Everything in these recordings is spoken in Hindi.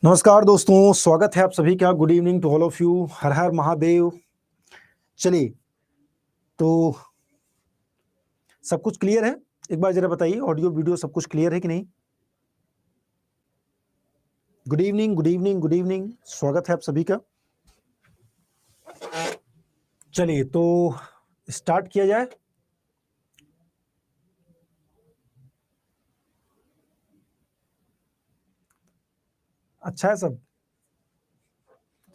नमस्कार दोस्तों, स्वागत है आप सभी का। Good evening to all of you. हर हर महादेव। चलिए, तो सब कुछ क्लियर है? एक बार जरा बताइए, ऑडियो वीडियो सब कुछ क्लियर है कि नहीं? Good evening, good evening, good evening. स्वागत है आप सभी का। चलिए, तो स्टार्ट किया जाए। अच्छा है सब?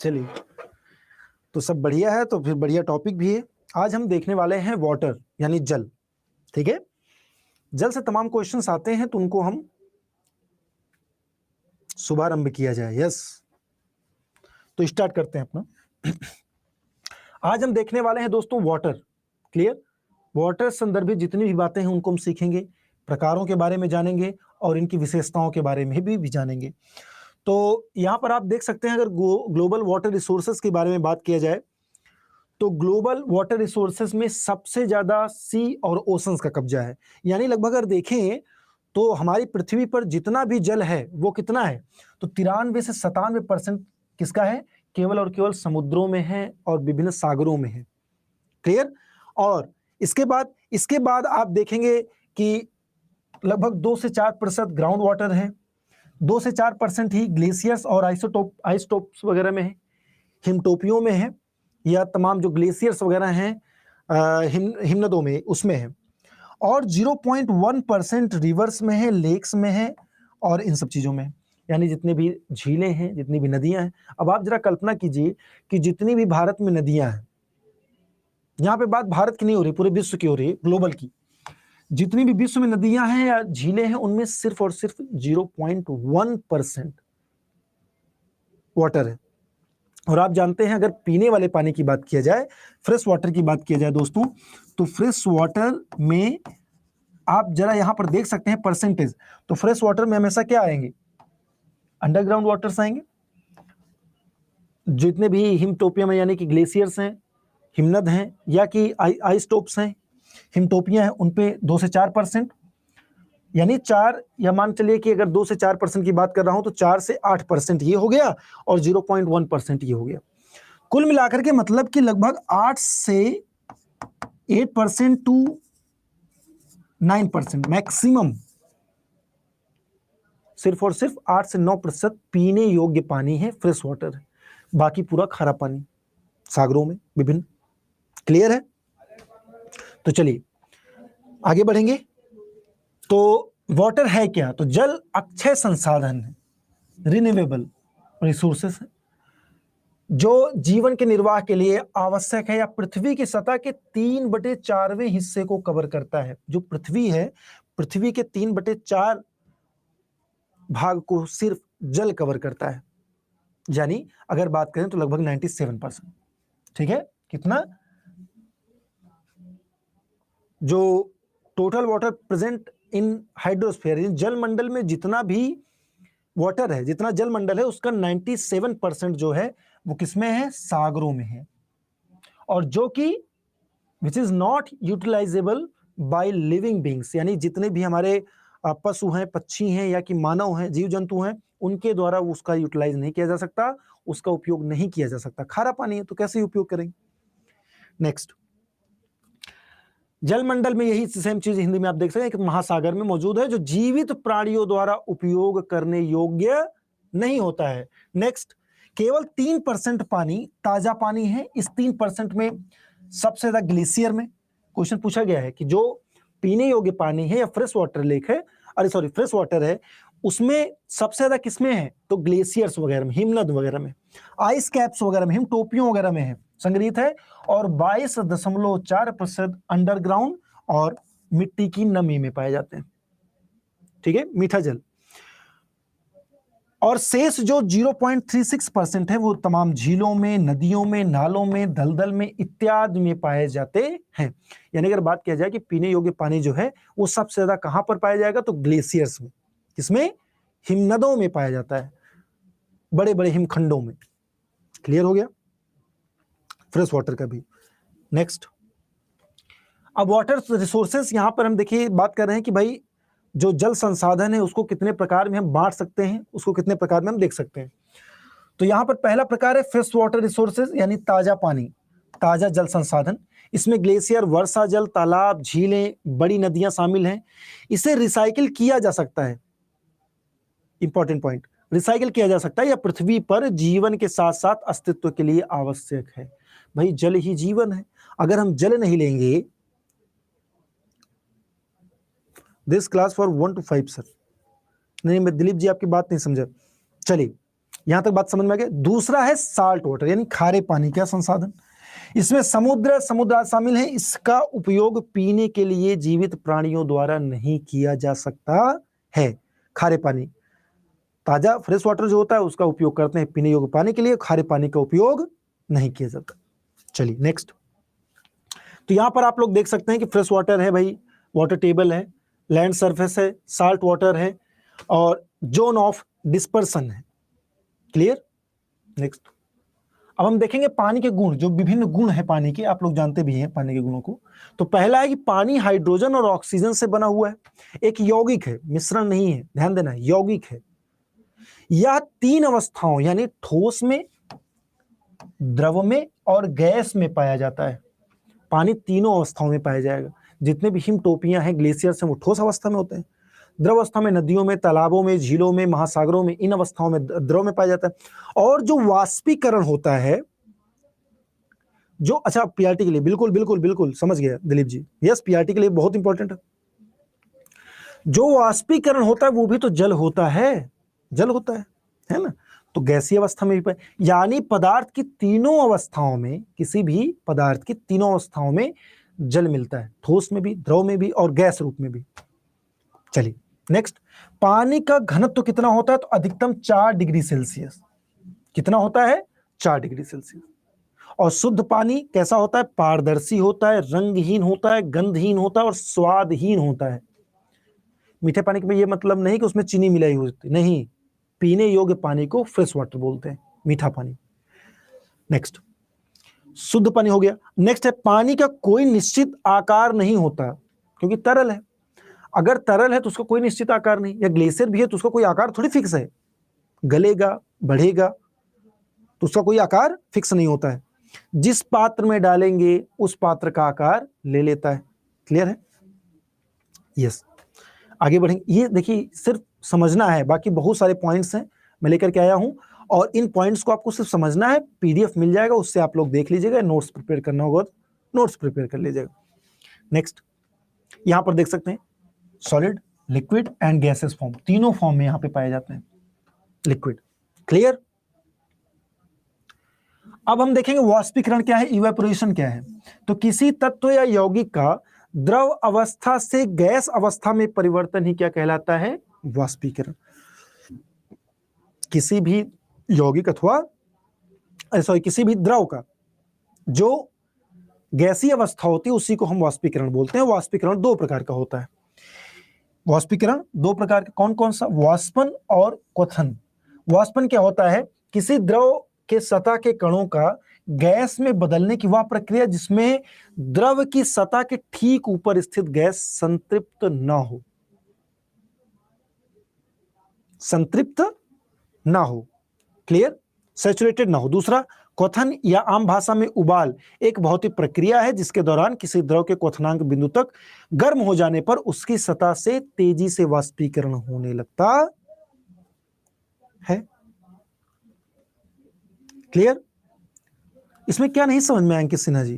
चलिए, तो सब बढ़िया है, तो फिर बढ़िया टॉपिक भी है। आज हम देखने वाले हैं वाटर यानी जल। ठीक है, जल से तमाम क्वेश्चंस आते हैं, तो उनको हम शुभारंभ किया जाए। यस, तो स्टार्ट करते हैं अपना। आज हम देखने वाले हैं दोस्तों वाटर। क्लियर? वाटर संदर्भित जितनी भी बातें हैं उनको हम सीखेंगे, प्रकारों के बारे में जानेंगे और इनकी विशेषताओं के बारे में भी जानेंगे। तो यहाँ पर आप देख सकते हैं, अगर ग्लोबल वाटर रिसोर्सेज के बारे में बात किया जाए तो ग्लोबल वाटर रिसोर्सेज में सबसे ज्यादा सी और ओशंस का कब्जा है। यानी लगभग अगर देखें तो हमारी पृथ्वी पर जितना भी जल है वो कितना है, तो 93 से 97% किसका है? केवल और केवल समुद्रों में है और विभिन्न सागरों में है। क्लियर? और इसके बाद आप देखेंगे कि लगभग 2 से 4% ग्राउंड वाटर है, 2 से 4% ही ग्लेशियर्स और आइसटॉप्स वगैरह में है, हिमटोपियों में है, या तमाम जो ग्लेशियर्स वगैरह हैं हिमनदों में, उसमें है। और 0.1% रिवर्स में है, लेक्स में है और इन सब चीजों में। यानी जितने भी झीलें हैं, जितनी भी नदियां हैं। अब आप जरा कल्पना कीजिए कि जितनी भी भारत में नदियां हैं, यहाँ पे बात भारत की नहीं हो रही, पूरे विश्व की हो रही है, ग्लोबल की। जितनी भी विश्व में नदियां हैं या झीलें हैं, उनमें सिर्फ और सिर्फ 0.1% वाटर है। और आप जानते हैं, अगर पीने वाले पानी की बात किया जाए, फ्रेश वाटर की बात किया जाए दोस्तों, तो फ्रेश वाटर में आप जरा यहां पर देख सकते हैं परसेंटेज। तो फ्रेश वाटर में हमेशा क्या आएंगे? अंडरग्राउंड वाटर्स आएंगे। जितने भी हिमटोपियम यानी कि ग्लेशियर्स हैं, हिमनद हैं, या कि आइसटॉप्स हैं, हिमटोपियां हैं, उन पे 2 से 4%, यानी 4, या मान चलिए कि अगर 2 से 4% की बात कर रहा हूं तो 4 से 8% ये हो गया और 0.1% ये हो गया। कुल मिलाकर के मतलब कि लगभग 8 से 8% टू 9% मैक्सिमम, सिर्फ और सिर्फ 8 से 9% पीने योग्य पानी है, फ्रेश वाटर है। बाकी पूरा खारा पानी सागरों में विभिन्न। क्लियर है? तो चलिए आगे बढ़ेंगे। तो वाटर है क्या? तो जल अक्षय संसाधन है, रिन्यूएबल रिसोर्सेस है, जो जीवन के निर्वाह के लिए आवश्यक है, या पृथ्वी की सतह के 3/4वें हिस्से को कवर करता है। जो पृथ्वी है, पृथ्वी के 3/4 भाग को सिर्फ जल कवर करता है। यानी अगर बात करें तो लगभग 97%। ठीक है? कितना? जो total water present in hydrosphere, जल मंडल में जितना भी वाटर है, जितना जल मंडल है, उसका 97% जो है वो किसमें है? सागरों में है। और जो कि which is not utilisable by living beings, यानी जितने भी हमारे पशु हैं, पक्षी हैं, या कि मानव हैं, जीव जंतु हैं, उनके द्वारा उसका यूटिलाइज नहीं किया जा सकता, उसका उपयोग नहीं किया जा सकता। खारा पानी है तो कैसे उपयोग करेंगे? नेक्स्ट, जलमंडल में यही सेम चीज हिंदी में आप देख सकते हैं कि महासागर में मौजूद है, जो जीवित प्राणियों द्वारा उपयोग करने योग्य नहीं होता है। नेक्स्ट, केवल 3% पानी ताजा पानी है। इस 3% में सबसे ज्यादा ग्लेशियर में क्वेश्चन पूछा गया है कि जो पीने योग्य पानी है या फ्रेश वाटर लेक है, फ्रेश वाटर है, उसमें सबसे ज्यादा किसमें है? तो ग्लेशियर्स वगैरह में, हिमनद वगैरह में, आइस कैप्स वगैरह में, हिमटोपियों वगैरह में है संग्रहित है। और 22.4% अंडरग्राउंड और मिट्टी की नमी में पाए जाते हैं। ठीक है, मीठा जल। और शेष जो 0.36% है वो तमाम झीलों में, नदियों में, नालों में, दलदल में इत्यादि में पाए जाते हैं। यानी अगर बात किया जाए कि पीने योग्य पानी जो है वो सबसे ज्यादा कहां पर पाया जाएगा? तो ग्लेशियर्स में। किसमें? हिमनदों में पाया जाता है, बड़े बड़े हिमखंडों में। क्लियर हो गया फ्रेश वाटर का भी। नेक्स्ट, अब वाटर रिसोर्सेस, यहां पर हम देखिए बात कर रहे हैं कि भाई जो जल संसाधन है उसको कितने प्रकार में हम बांट सकते हैं, उसको कितने प्रकार में हम देख सकते हैं। तो यहां पर पहला प्रकार है फ्रेश वाटर रिसोर्सेज, यानी ताजा पानी, ताजा जल संसाधन। इसमें ग्लेशियर, वर्षा जल, तालाब, झीलें, बड़ी नदियां शामिल हैं। इसे रिसाइकिल किया जा सकता है, इंपॉर्टेंट पॉइंट, रिसाइकिल किया जा सकता है, या पृथ्वी पर जीवन के साथ साथ अस्तित्व के लिए आवश्यक है। भाई जल ही जीवन है, अगर हम जल नहीं लेंगे। This class for 1 to 5 sir. नहीं, मैं दिलीप जी आपकी बात नहीं समझा। चलिए यहां तक बात समझ में आ गया। दूसरा है साल्ट वाटर, यानी खारे पानी का संसाधन। इसमें समुद्र शामिल है। इसका उपयोग पीने के लिए जीवित प्राणियों द्वारा नहीं किया जा सकता है। खारे पानी, ताजा फ्रेश वाटर जो होता है उसका उपयोग करते हैं पीने योग्य पानी के लिए, खारे पानी का उपयोग नहीं किया जाता। चलिए नेक्स्ट। तो यहां पर आप लोग देख सकते हैं कि फ्रेश वाटर है भाई, वाटर टेबल है, लैंड सरफेस है, साल्ट वाटर है, और जोन ऑफ डिस्पर्सन है। क्लियर? नेक्स्ट। अब हम देखेंगे पानी के गुण, जो विभिन्न गुण है पानी के, आप लोग जानते भी हैं पानी के गुणों को। तो पहला है कि पानी हाइड्रोजन और ऑक्सीजन से बना हुआ है, एक यौगिक है, मिश्रण नहीं है, ध्यान देना, यौगिक है। यह 3 अवस्थाओं यानी ठोस में, द्रव में और गैस में पाया जाता है। पानी तीनों अवस्थाओं में पाया जाएगा। जितने भी हिमटोपियां हैं, ग्लेशियर्स हैं, वो ठोस अवस्था में होते हैं। द्रव अवस्था में नदियों में, तालाबों में, झीलों में, महासागरों में, इन अवस्थाओं में द्रव में पाया जाता है। और जो वाष्पीकरण होता है, जो, अच्छा पीआरटी के लिए, बिल्कुल बिल्कुल बिल्कुल समझ गया दिलीप जी, यस पीआरटी के लिए बहुत इंपॉर्टेंट है। जो वाष्पीकरण होता है वो भी तो जल होता है, जल होता है ना। तो गैसीय अवस्था में भी पाए, यानी पदार्थ की तीनों अवस्थाओं में, किसी भी पदार्थ की तीनों अवस्थाओं में जल मिलता है, ठोस में भी, द्रव में भी और गैस रूप में भी। चलिए नेक्स्ट। पानी का घनत्व कितना होता है? तो अधिकतम 4 डिग्री सेल्सियस। कितना होता है? 4 डिग्री सेल्सियस। और शुद्ध पानी कैसा होता है? पारदर्शी होता है, रंगहीन होता है, गंधहीन होता है और स्वादहीन होता है। मीठे पानी में ये मतलब नहीं कि उसमें चीनी मिलाई होती, नहीं, पीने योग्य पानी को फ्रेश वाटर बोलते हैं, मीठा पानी। नेक्स्ट, शुद्ध पानी हो गया। नेक्स्ट है पानी का कोई निश्चित आकार नहीं होता, क्योंकि तरल है। अगर तरल है तो उसका कोई निश्चित आकार नहीं, या ग्लेशियर भी है तो उसका कोई आकार थोड़ी फिक्स है, गलेगा, बढ़ेगा, तो उसका कोई आकार फिक्स नहीं होता है। जिस पात्र में डालेंगे उस पात्र का आकार ले लेता है। क्लियर है? यस। आगे बढ़ेंगे। ये देखिए सिर्फ समझना है, बाकी बहुत सारे पॉइंट्स हैं मैं लेकर के आया हूं, और इन पॉइंट्स को आपको सिर्फ समझना है। पीडीएफ मिल जाएगा, उससे आप लोग देख लीजिएगा। नोट्स प्रिपेयर करना होगा तो नोट्स प्रिपेयर कर लीजिएगा। नेक्स्ट, यहां पर देख सकते हैं solid, liquid and gases form, तीनों फॉर्म में यहां पे पाए जाते हैं लिक्विड। क्लियर? अब हम देखेंगे वाष्पीकरण क्या है, इवेपोरेशन क्या है। तो किसी तत्व या यौगिक का द्रव अवस्था से गैस अवस्था में परिवर्तन ही क्या कहलाता है? वाष्पीकरण। किसी भी यौगिक अथवा किसी भी द्रव का जो गैसीय अवस्था होती है उसी को हम वाष्पीकरण बोलते हैं। वाष्पीकरण 2 प्रकार का होता है। वाष्पीकरण 2 प्रकार के, कौन कौन सा? वाष्पन और क्वथन। वाष्पन क्या होता है? किसी द्रव के सतह के कणों का गैस में बदलने की वह प्रक्रिया जिसमें द्रव की सतह के ठीक ऊपर स्थित गैस संतृप्त न हो, संतृप्त ना हो। क्लियर? सैचुरेटेड ना हो। दूसरा क्वथन या आम भाषा में उबाल एक भौतिक प्रक्रिया है जिसके दौरान किसी द्रव के क्वथनांक बिंदु तक गर्म हो जाने पर उसकी सतह से तेजी से वाष्पीकरण होने लगता है। क्लियर? इसमें क्या नहीं समझ में आया अंकित सिन्हा जी?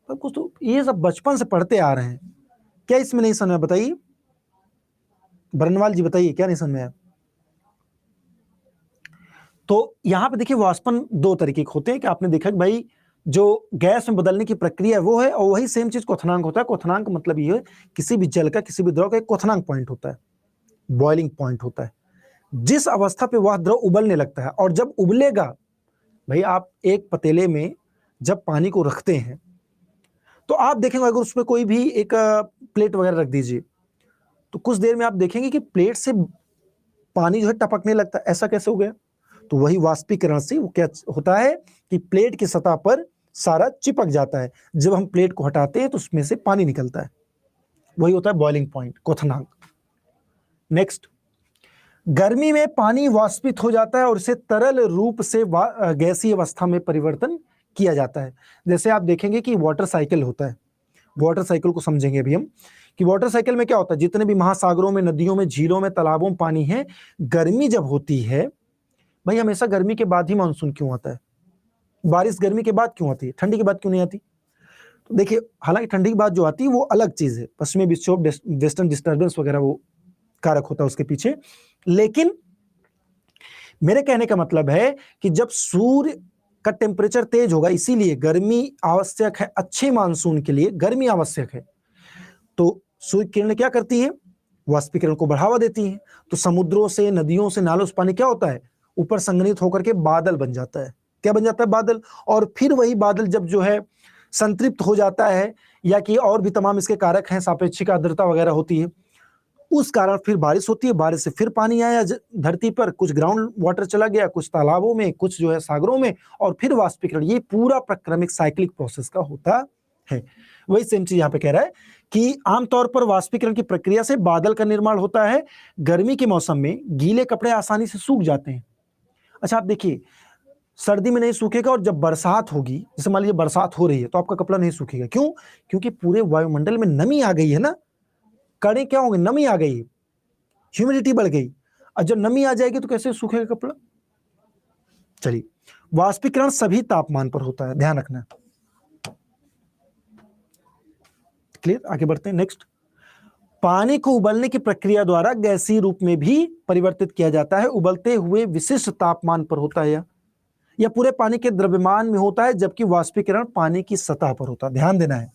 सब कुछ तो ये सब बचपन से पढ़ते आ रहे हैं, क्या इसमें नहीं समझ में? बताइए बरनवाल जी, बताइए क्या नहीं समझ में आया? तो यहां पे देखिए वाष्पन 2 तरीके के होते हैं कि आपने देखा कि भाई जो गैस में बदलने की प्रक्रिया है वो है, और वही सेम चीज क्वथनांक होता है। क्वथनांक मतलब ये है किसी भी जल का, किसी भी द्रव का एक क्वथनांक पॉइंट होता है, बॉइलिंग पॉइंट होता है, जिस अवस्था पे वह द्रव उबलने लगता है। और जब उबलेगा, भाई आप एक पतीले में जब पानी को रखते हैं तो आप देखेंगे अगर उसमें कोई भी एक प्लेट वगैरह रख दीजिए तो कुछ देर में आप देखेंगे कि प्लेट से पानी जो है टपकने लगता है। ऐसा कैसे हो गया? तो वही वाष्पीकरण से वो क्या होता है कि प्लेट की सतह पर सारा चिपक जाता है। जब हम प्लेट को हटाते हैं तो उसमें से पानी निकलता है, वही होता है बॉइलिंग पॉइंट, क्वथनांक। नेक्स्ट, गर्मी में पानी वाष्पित हो जाता है और इसे तरल रूप से गैसीय अवस्था में परिवर्तन किया जाता है। जैसे आप देखेंगे कि वाटर साइकिल होता है, वाटर साइकिल को समझेंगे अभी हम कि वाटर साइकिल में क्या होता है, जितने भी महासागरों में, नदियों में, झीलों में, तालाबों में पानी है, गर्मी जब होती है भाई, हमेशा गर्मी के बाद ही मानसून क्यों आता है? बारिश गर्मी के बाद क्यों आती है, ठंडी के बाद क्यों नहीं आती? तो देखिए, हालांकि ठंडी की बात जो आती है वो अलग चीज है, पश्चिमी विक्षोभ, वेस्टर्न डिस्टर्बेंस वगैरह वो कारक होता है उसके पीछे। लेकिन मेरे कहने का मतलब है कि जब सूर्य का टेम्परेचर तेज होगा, इसीलिए गर्मी आवश्यक है, अच्छे मानसून के लिए गर्मी आवश्यक है। तो सूर्य किरण क्या करती है? वाष्पीकरण को बढ़ावा देती है। तो समुद्रों से, नदियों से, नालों से पानी क्या होता है? ऊपर संघनित होकर के बादल बन जाता है। क्या बन जाता है? बादल। और फिर वही बादल जब जो है संतृप्त हो जाता है, या कि और भी तमाम इसके कारक हैं, सापेक्षिक आर्द्रता वगैरह होती है, उस कारण फिर बारिश होती है। बारिश से फिर पानी आया धरती पर, कुछ ग्राउंड वाटर चला गया, कुछ तालाबों में, कुछ जो है सागरों में, और फिर वाष्पीकरण। ये पूरा प्रक्रमिक साइक्लिक प्रोसेस का होता है। वही सेम चीज यहाँ पे कह रहा है कि आमतौर पर वाष्पीकरण की प्रक्रिया से बादल का निर्माण होता है। गर्मी के मौसम में गीले कपड़े आसानी से सूख जाते हैं। अच्छा, आप देखिए, सर्दी में नहीं सूखेगा, और जब बरसात होगी, जैसे मान लीजिए बरसात हो रही है, तो आपका कपड़ा नहीं सूखेगा। क्यों? क्योंकि पूरे वायुमंडल में नमी आ गई है ना, कणें क्या होंगे? नमी आ गई, ह्यूमिडिटी बढ़ गई। और जब नमी आ जाएगी तो कैसे सूखेगा कपड़ा? चलिए, वाष्पीकरण सभी तापमान पर होता है, ध्यान रखना। क्लियर? आगे बढ़ते हैं। नेक्स्ट, पानी को उबलने की प्रक्रिया द्वारा गैसीय रूप में भी परिवर्तित किया जाता है। उबलते हुए विशिष्ट तापमान पर होता है, या पूरे पानी के द्रव्यमान में होता है, जबकि वाष्पीकरण पानी की सतह पर होता है। ध्यान देना है।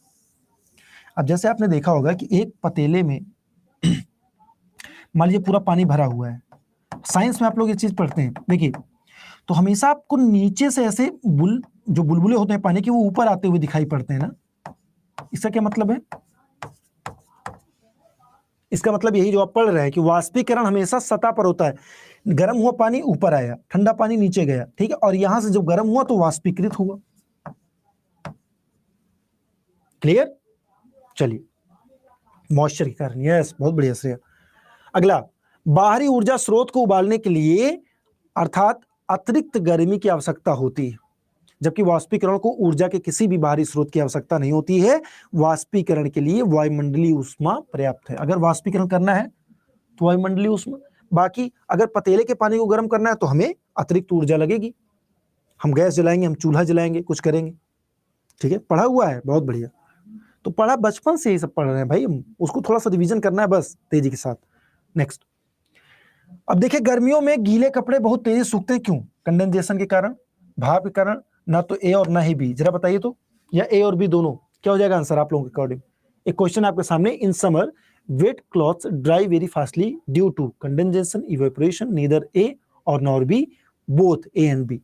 अब जैसे आपने देखा होगा कि एक पतीले में मान लीजिए पूरा पानी भरा हुआ है, साइंस में आप लोग ये चीज पढ़ते हैं, देखिए, तो हमेशा आपको नीचे से ऐसे जो बुलबुले होते हैं पानी के, वो ऊपर आते हुए दिखाई पड़ते हैं ना। इसका क्या मतलब है? इसका मतलब यही जो आप पढ़ रहे हैं कि वाष्पीकरण हमेशा सतह पर होता है। गर्म हुआ पानी ऊपर आया, ठंडा पानी नीचे गया, ठीक है, और यहां से जब गर्म हुआ तो वाष्पीकृत हुआ। क्लियर? चलिए, मॉइस्चर के कारण। यस, बहुत बढ़िया श्रेया। अगला, बाहरी ऊर्जा स्रोत को उबालने के लिए अर्थात अतिरिक्त गर्मी की आवश्यकता होती है, जबकि वाष्पीकरण को ऊर्जा के किसी भी बाहरी स्रोत की आवश्यकता नहीं होती है। वाष्पीकरण के लिए वायुमंडलीय ऊष्मा पर्याप्त है। अगर वाष्पीकरण करना है तो वायुमंडलीय ऊष्मा, बाकी अगर पतीले के पानी को गर्म करना है तो हमें अतिरिक्त ऊर्जा लगेगी। हम गैस जलाएंगे, हम चूल्हा जलाएंगे, कुछ करेंगे। ठीक है, पढ़ा हुआ है, बहुत बढ़िया। तो पढ़ा, बचपन से ही सब पढ़ रहे हैं भाई, उसको थोड़ा सा रिवीजन करना है बस, तेजी के साथ। नेक्स्ट, अब देखिए, गर्मियों में गीले कपड़े बहुत तेजी से सूखते हैं। क्यों? कंडेंसेशन के कारण, भाप के कारण। ना तो ए और ना ही बी, जरा बताइए तो, या ए और बी दोनों। क्या हो जाएगा आंसर आप लोगों के अकॉर्डिंग? एक क्वेश्चन आपके सामने, in summer wet clothes dry very fastly due to condensation, evaporation, neither A और nor B, both A and B.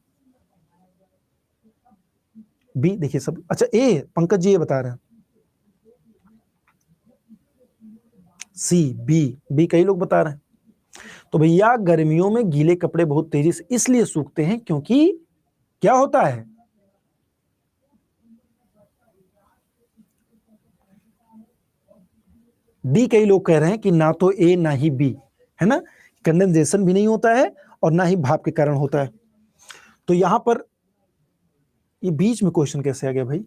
B देखिए सब, अच्छा ए, पंकज जी ये बता रहे हैं। सी, बी कई लोग बता रहे हैं। तो भैया, गर्मियों में गीले कपड़े बहुत तेजी से इसलिए सूखते हैं क्योंकि क्या होता है? डी कई लोग कह रहे हैं कि ना तो ए ना ही बी, है ना, कंडेंसेशन भी नहीं होता है और ना ही भाप के कारण होता है। तो यहां पर ये बीच में क्वेश्चन कैसे आ गया भाई?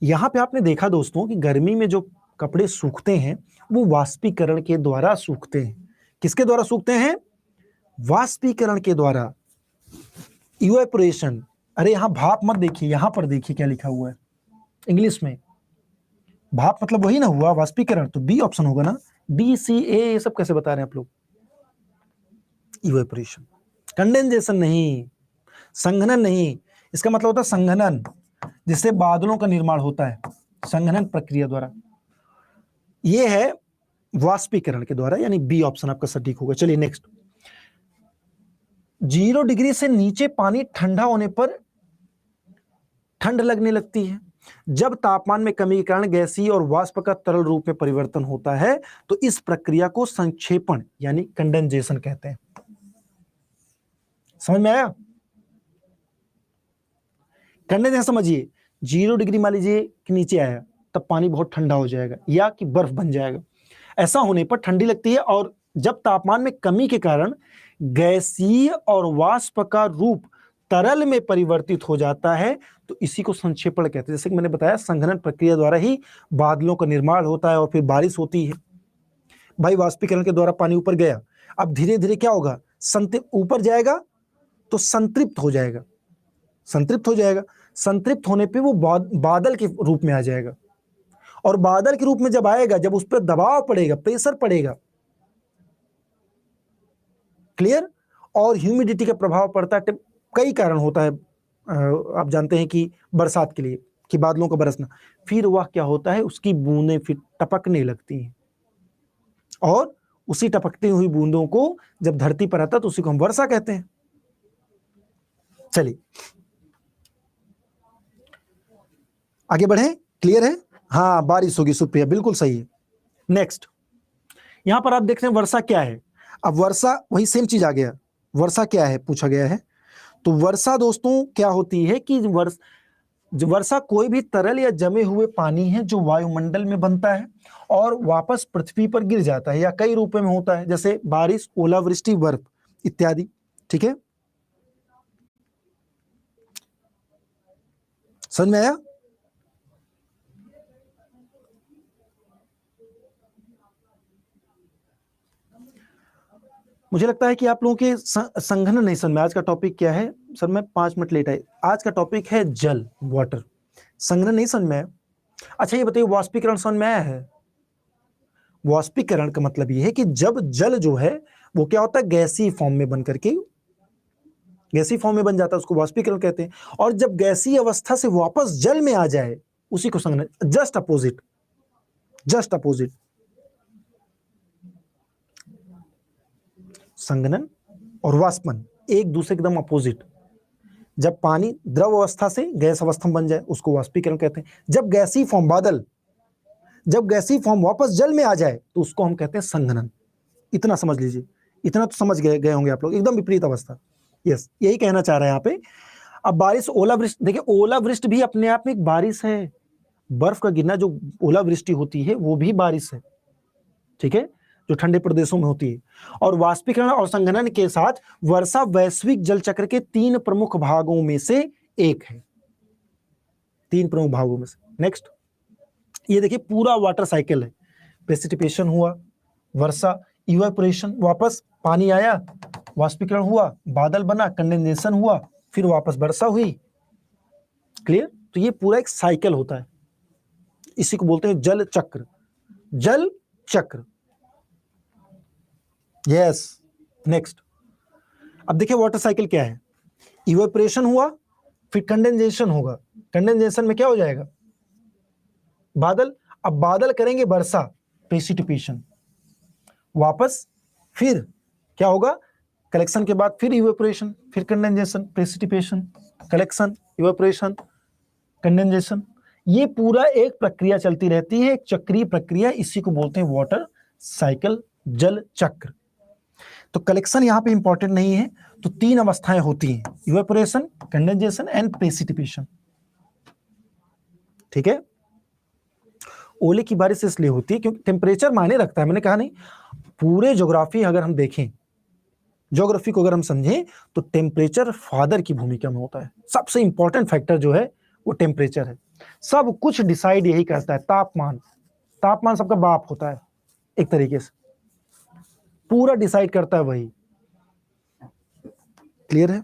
यहां पे आपने देखा दोस्तों कि गर्मी में जो कपड़े सूखते हैं वो वाष्पीकरण के द्वारा सूखते हैं। किसके द्वारा सूखते हैं? वाष्पीकरण के द्वारा, इवेपोरेशन। अरे यहां भाप मत देखिए, यहां पर देखिए क्या लिखा हुआ है इंग्लिश में। भाप मतलब वही ना हुआ, वाष्पीकरण। तो बी ऑप्शन होगा ना, डी सी ए, ये सब कैसे बता रहे हैं आप लोग? इवेपोरेशन, कंडेंसेशन नहीं, संघनन नहीं। इसका मतलब होता है संघनन, जिससे बादलों का निर्माण होता है, संघनन प्रक्रिया द्वारा। ये है वाष्पीकरण के द्वारा, यानी बी ऑप्शन आपका सटीक होगा। चलिए नेक्स्ट, 0 डिग्री से नीचे पानी ठंडा होने पर ठंड लगने लगती है। जब तापमान में कमी के कारण गैसीय और वाष्प का तरल रूप में परिवर्तन होता है तो इस प्रक्रिया को संक्षेपण यानी कंडेंसेशन कहते हैं। समझ में आया? कंडेंसेशन समझिए, 0 डिग्री मान लीजिए कि नीचे आया, तब पानी बहुत ठंडा हो जाएगा या कि बर्फ बन जाएगा। ऐसा होने पर ठंडी लगती है और जब तापमान में कमी के कारण गैसीय और वाष्प का रूप तरल में परिवर्तित हो जाता है तो इसी को संक्षेपण कहते हैं। जैसे कि मैंने बताया, संघनन प्रक्रिया द्वारा ही बादलों का निर्माण होता है और फिर बारिश होती है। भाई वाष्पीकरण के द्वारा पानी ऊपर गया, अब धीरे धीरे क्या होगा, ऊपर जाएगा तो संतृप्त हो जाएगा, संतृप्त हो जाएगा, संतृप्त होने पे वो बादल के रूप में आ जाएगा। और बादल के रूप में जब आएगा, जब उस पर दबाव पड़ेगा, प्रेशर पड़ेगा, क्लियर, और ह्यूमिडिटी का प्रभाव पड़ता है। कई कारण होता है, आप जानते हैं कि बरसात के लिए, कि बादलों का बरसना, फिर वह क्या होता है, उसकी बूंदें फिर टपकने लगती हैं और उसी टपकती हुई बूंदों को जब धरती पर आता है तो उसी को हम वर्षा कहते हैं। चलिए आगे बढ़े, क्लियर है? हाँ, बारिश होगी, सुप्रिया बिल्कुल सही है। नेक्स्ट, यहां पर आप देख रहे हैं वर्षा क्या है। अब वर्षा, वही सेम चीज आ गया, वर्षा क्या है पूछा गया है। तो वर्षा दोस्तों क्या होती है कि वर्षा कोई भी तरल या जमे हुए पानी है जो वायुमंडल में बनता है और वापस पृथ्वी पर गिर जाता है, या कई रूपों में होता है, जैसे बारिश, ओलावृष्टि, बर्फ इत्यादि। ठीक है, समझ में आया? मुझे लगता है कि आप लोगों के संघनन नहीं समझ में। आज का टॉपिक क्या है सर? मैं 5 मिनट लेट आए। आज का टॉपिक है जल, वाटर। संघनन नहीं समझ में आया? अच्छा ये बताइए, वाष्पीकरण समझ में आया है? वाष्पीकरण का मतलब ये है कि जब जल जो है वो क्या होता है, गैसीय फॉर्म में बन करके, गैसीय फॉर्म में बन जाता है, उसको वाष्पीकरण कहते हैं। और जब गैसीय अवस्था से वापस जल में आ जाए उसी को संघनन। Just opposite, just opposite. संघनन और वाष्पन एक दूसरे एकदम अपोजिट। जब पानी द्रव अवस्था से गैस अवस्था में बन जाए उसको वाष्पीकरण कहते हैं। जब गैसीय फॉर्म, बादल, जब गैसीय फॉर्म वापस जल में आ जाए तो उसको हम कहते हैं संघनन। इतना समझ लीजिए, इतना तो समझ गए होंगे आप लोग। एकदम विपरीत अवस्था। यस, यही कहना चाह रहे हैं यहाँ पे। अब बारिश, ओलावृष्टि, देखिए ओलावृष्टि भी अपने आप में एक बारिश है। बर्फ का गिरना जो ओलावृष्टि होती है वो भी बारिश है, ठीक है, जो ठंडे प्रदेशों में होती है। और वाष्पीकरण और संघनन के साथ वर्षा वैश्विक जल चक्र के 3 प्रमुख भागों में से एक है, 3 प्रमुख भागों में से। नेक्स्ट, ये देखिए पूरा वाटर साइकिल है। प्रेसिपिटेशन हुआ, वर्षा, इवेपोरेशन, वापस पानी आया, वाष्पीकरण हुआ, बादल बना, कंडेंसेशन हुआ, फिर वापस वर्षा हुई। क्लियर? तो ये पूरा एक साइकिल होता है, इसी को बोलते हैं जल चक्र, जल चक्र। यस, नेक्स्ट, अब देखिए वाटर साइकिल क्या है। इवेपोरेशन हुआ, फिर कंडेंसेशन होगा, कंडेंसेशन में क्या हो जाएगा, बादल। अब बादल करेंगे वर्षा, प्रेसिपिटेशन, वापस फिर क्या होगा, कलेक्शन के बाद फिर इवेपोरेशन, फिर condensation, precipitation, collection, evaporation, condensation. ये पूरा एक प्रक्रिया चलती रहती है, एक चक्रीय प्रक्रिया, इसी को बोलते हैं वाटर साइकिल, जल चक्र। तो कलेक्शन यहां पे इंपॉर्टेंट नहीं है। तो 3 अवस्थाएं होती हैं, इवेपोरेशन, कंडेंसेशन एंड प्रेसिपिटेशन। ठीक है, ओले की बारिश इसलिए होती है क्योंकि टेम्परेचर मायने रखता है। मैंने कहा नहीं, पूरे ज्योग्राफी अगर हम देखें, ज्योग्राफी को अगर हम समझें तो टेम्परेचर फादर की भूमिका में होता है। सबसे इंपॉर्टेंट फैक्टर जो है वो टेम्परेचर है। सब कुछ डिसाइड यही करता है, तापमान, तापमान सबका बाप होता है एक तरीके से, पूरा डिसाइड करता है वही। क्लियर है?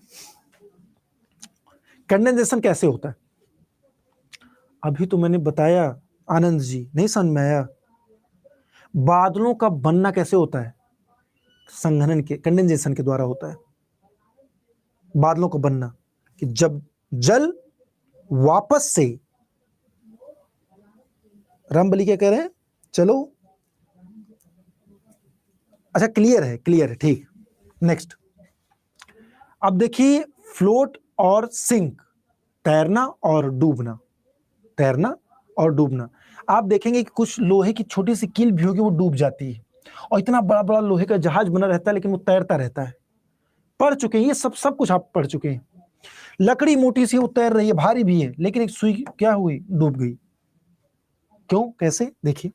कंडेंसेशन कैसे होता है अभी तो मैंने बताया आनंद जी, नहीं समझ में आया? बादलों का बनना कैसे होता है, संघनन के, कंडेंसेशन के द्वारा होता है बादलों का बनना। कि जब जल वापस से, रामबली क्या कह रहे हैं, चलो अच्छा क्लियर है, क्लियर है, ठीक। नेक्स्ट, अब देखिए फ्लोट और सिंक, तैरना और डूबना, तैरना और डूबना। आप देखेंगे कि कुछ लोहे की छोटी सी कील भी होगी, वो डूब जाती है, और इतना बड़ा बड़ा लोहे का जहाज बना रहता है लेकिन वो तैरता रहता है। पढ़ चुके हैं ये सब कुछ आप पढ़ चुके हैं। लकड़ी मोटी सी वो तैर रही है, भारी भी है, लेकिन एक सुई क्या हुई, डूब गई। क्यों, कैसे, देखिए।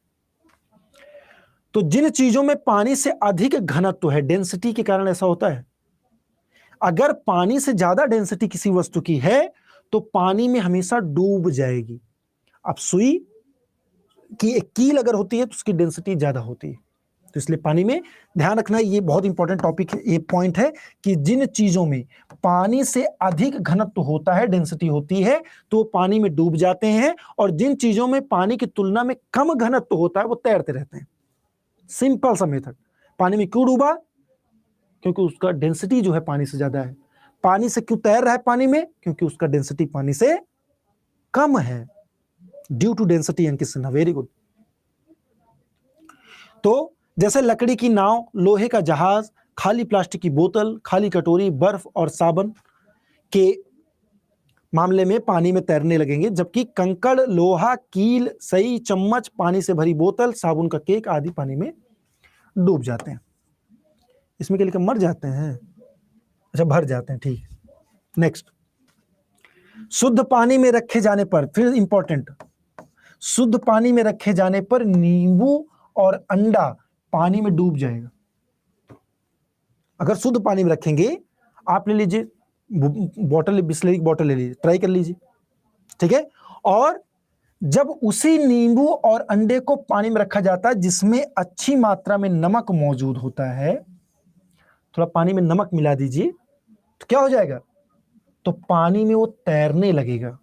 तो जिन चीजों में पानी से अधिक घनत्व है, डेंसिटी के कारण ऐसा होता है। अगर पानी से ज्यादा डेंसिटी किसी वस्तु की है तो पानी में हमेशा डूब जाएगी। अब सुई की एक कील अगर होती है तो उसकी डेंसिटी ज्यादा होती है, तो इसलिए पानी में ध्यान रखना, ये बहुत इंपॉर्टेंट टॉपिक है, ये पॉइंट है कि जिन चीजों में पानी से अधिक घनत्व होता है, डेंसिटी होती है, तो पानी में डूब जाते हैं, और जिन चीजों में पानी की तुलना में कम घनत्व होता है वो तैरते रहते हैं। सिंपल सा मेथड। पानी में क्यों डूबा? क्योंकि उसका डेंसिटी जो है पानी से ज्यादा है। पानी से क्यों तैर रहा है पानी में? क्योंकि उसका डेंसिटी पानी से कम है, ड्यू टू डेंसिटी एंड किसना। Very good. तो जैसे लकड़ी की नाव, लोहे का जहाज, खाली प्लास्टिक की बोतल, खाली कटोरी, बर्फ और साबुन के मामले में पानी में तैरने लगेंगे, जबकि कंकड़, लोहा, कील, सही, चम्मच, पानी से भरी बोतल, साबुन का केक आदि पानी में डूब जाते हैं। इसमें क्या लिखा? मर जाते हैं। अच्छा, भर जाते हैं, ठीक। नेक्स्ट, शुद्ध पानी में रखे जाने पर, फिर इंपॉर्टेंट, शुद्ध पानी में रखे जाने पर नींबू और अंडा पानी में डूब जाएगा। अगर शुद्ध पानी में रखेंगे, आप ले लीजिए बॉटल, बिस्लरी की बॉटल ले लीजिए, ट्राई कर लीजिए, ठीक है। और जब उसी नींबू और अंडे को पानी में रखा जाता है जिसमें अच्छी मात्रा में नमक मौजूद होता है, थोड़ा पानी में नमक मिला दीजिए, तो क्या हो जाएगा? तो पानी में वो तैरने लगेगा।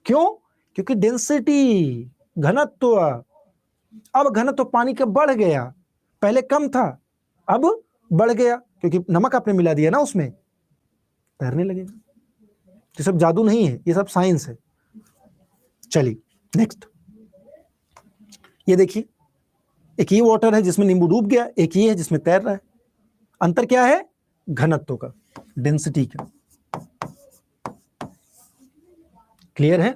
क्यों? क्योंकि डेंसिटी, घनत्व। अब घनत्व पानी का बढ़ गया, पहले कम था, अब बढ़ गया, क्योंकि नमक आपने मिला दिया ना उसमें, तैरने लगेगा। ये सब जादू नहीं है, ये सब साइंस है। चलिए नेक्स्ट, ये देखिए, एक ये वाटर है जिसमें नींबू डूब गया, एक ये है जिसमें तैर रहा है। अंतर क्या है? घनत्व का, डेंसिटी का। क्लियर है?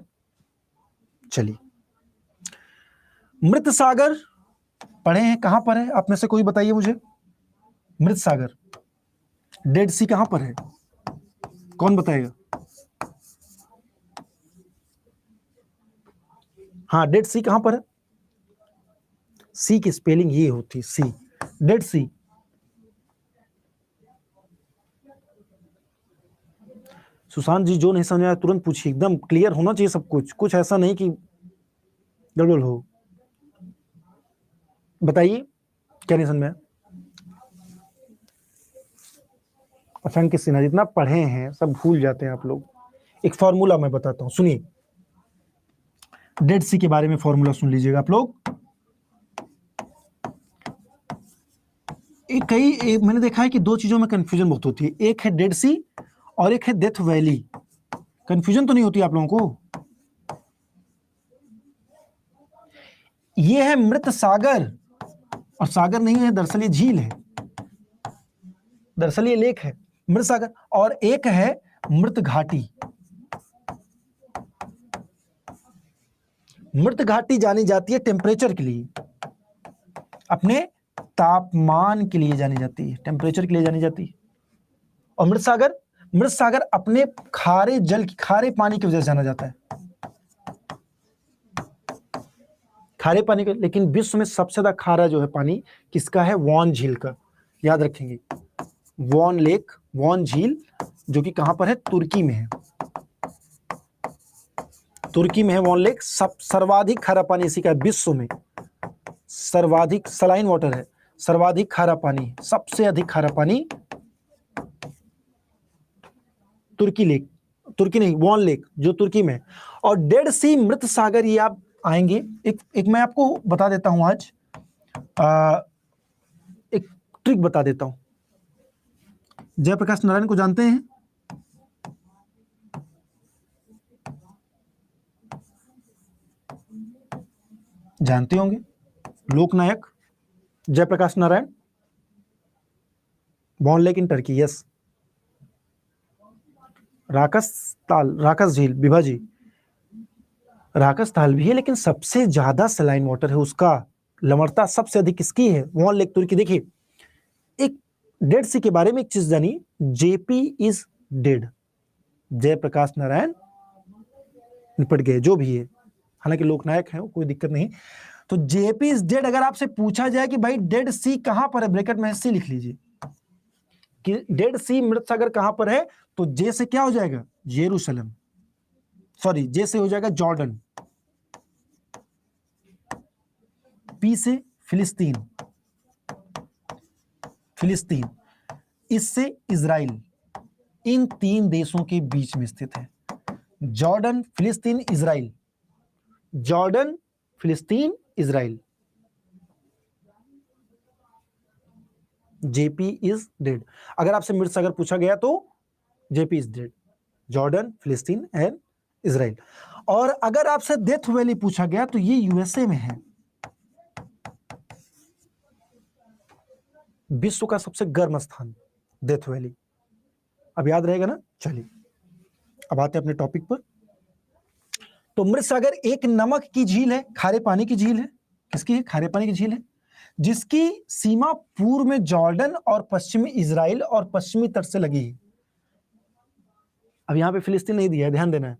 चलिए, मृत सागर पढ़े हैं, कहां पर है? आप में से कोई बताइए मुझे, मृत सागर, डेड सी कहां पर है? कौन बताएगा? हाँ, डेड सी कहां पर है? सी की स्पेलिंग ये होती, सी, डेड सी। सुशांत जी, जो नहीं समझ आया तुरंत पूछिए, एकदम क्लियर होना चाहिए सब कुछ, कुछ ऐसा नहीं कि गड़बड़ हो। बताइए, क्या नहीं समझ में आया? असंख्य सिन्हा, जितना पढ़े हैं सब भूल जाते हैं आप लोग। एक फॉर्मूला मैं बताता हूं, सुनिए, डेड सी के बारे में फॉर्मूला सुन लीजिएगा आप लोग। मैंने देखा है कि दो चीजों में कंफ्यूजन बहुत होती है, एक है डेड सी और एक है डेथ वैली। कंफ्यूजन तो नहीं होती आप लोगों को? ये है मृत सागर, और सागर नहीं है, दरअसल ये झील है, दरअसल ये लेक है, मृत सागर। और एक है मृत घाटी। मृत घाटी जानी जाती है टेम्परेचर के लिए, अपने तापमान के लिए जानी जाती है, टेम्परेचर के लिए जानी जाती है। और मृत सागर अपने खारे जल की, खारे पानी की वजह से जाना जाता है, खारे पानी का। लेकिन विश्व में सबसे ज्यादा खारा जो है पानी किसका है? वॉन झील का, याद रखेंगे। वॉन लेक, वॉन झील, जो कि कहां पर है? तुर्की में है, तुर्की में है वॉन लेक। सब सर्वाधिक खारा पानी इसी का है, विश्व में सर्वाधिक सलाइन वाटर है, सर्वाधिक खारा पानी, सबसे अधिक खारा पानी तुर्की लेक, तुर्की नहीं, वॉन लेक जो तुर्की में है। और डेड सी, मृत सागर, ये आप आएंगे। एक मैं आपको बता देता हूं आज, एक ट्रिक बता देता हूं। जयप्रकाश नारायण को जानते हैं? जानते होंगे, Loknayak Jayaprakash Narayan, Van lake in Turkey, yes. Rakas Tal, Rakas झील, विभा जी, राकस ताल भी है, लेकिन सबसे ज्यादा सलाइन वाटर है, उसका लवणता सबसे अधिक किसकी है? वॉन लेक तुर्की। देखिए, एक डेड सी के बारे में एक चीज जानी, JP is dead, Jayaprakash Narayan निपट गए, जो भी है, हालांकि लोकनायक है, कोई दिक्कत नहीं। तो जेपी इज डेड अगर आपसे पूछा जाए कि भाई डेड सी कहां पर है, ब्रैकेट में सी लिख लीजिए कि डेड सी मृत सागर कहां पर है, तो जे से क्या हो जाएगा, जेरूशलेम, सॉरी जे से हो जाएगा जॉर्डन, पी से फिलिस्तीन, फिलिस्तीन, इससे इजराइल, इन 3 देशों के बीच में स्थित है। जॉर्डन, फिलिस्तीन, इजराइल, जॉर्डन, फिलिस्तीन, इजराइल। जेपी इज डेड, अगर आपसे मृत सागर पूछा गया तो जेपी इज डेड, जॉर्डन, फिलिस्तीन एंड इजराइल। और अगर आपसे डेथ वैली पूछा गया तो ये यूएसए में है, विश्व का सबसे गर्म स्थान डेथ वैली, अब याद रहेगा ना। चलिए अब आते हैं अपने टॉपिक पर। तो मृत सागर एक नमक की झील है, खारे पानी की झील है। किसकी है, खारे पानी की झील है, जिसकी सीमा पूर्व में जॉर्डन और पश्चिमी इजराइल और पश्चिमी तट से लगी है। अब यहां पे फिलिस्तीन नहीं दिया है, ध्यान देना है।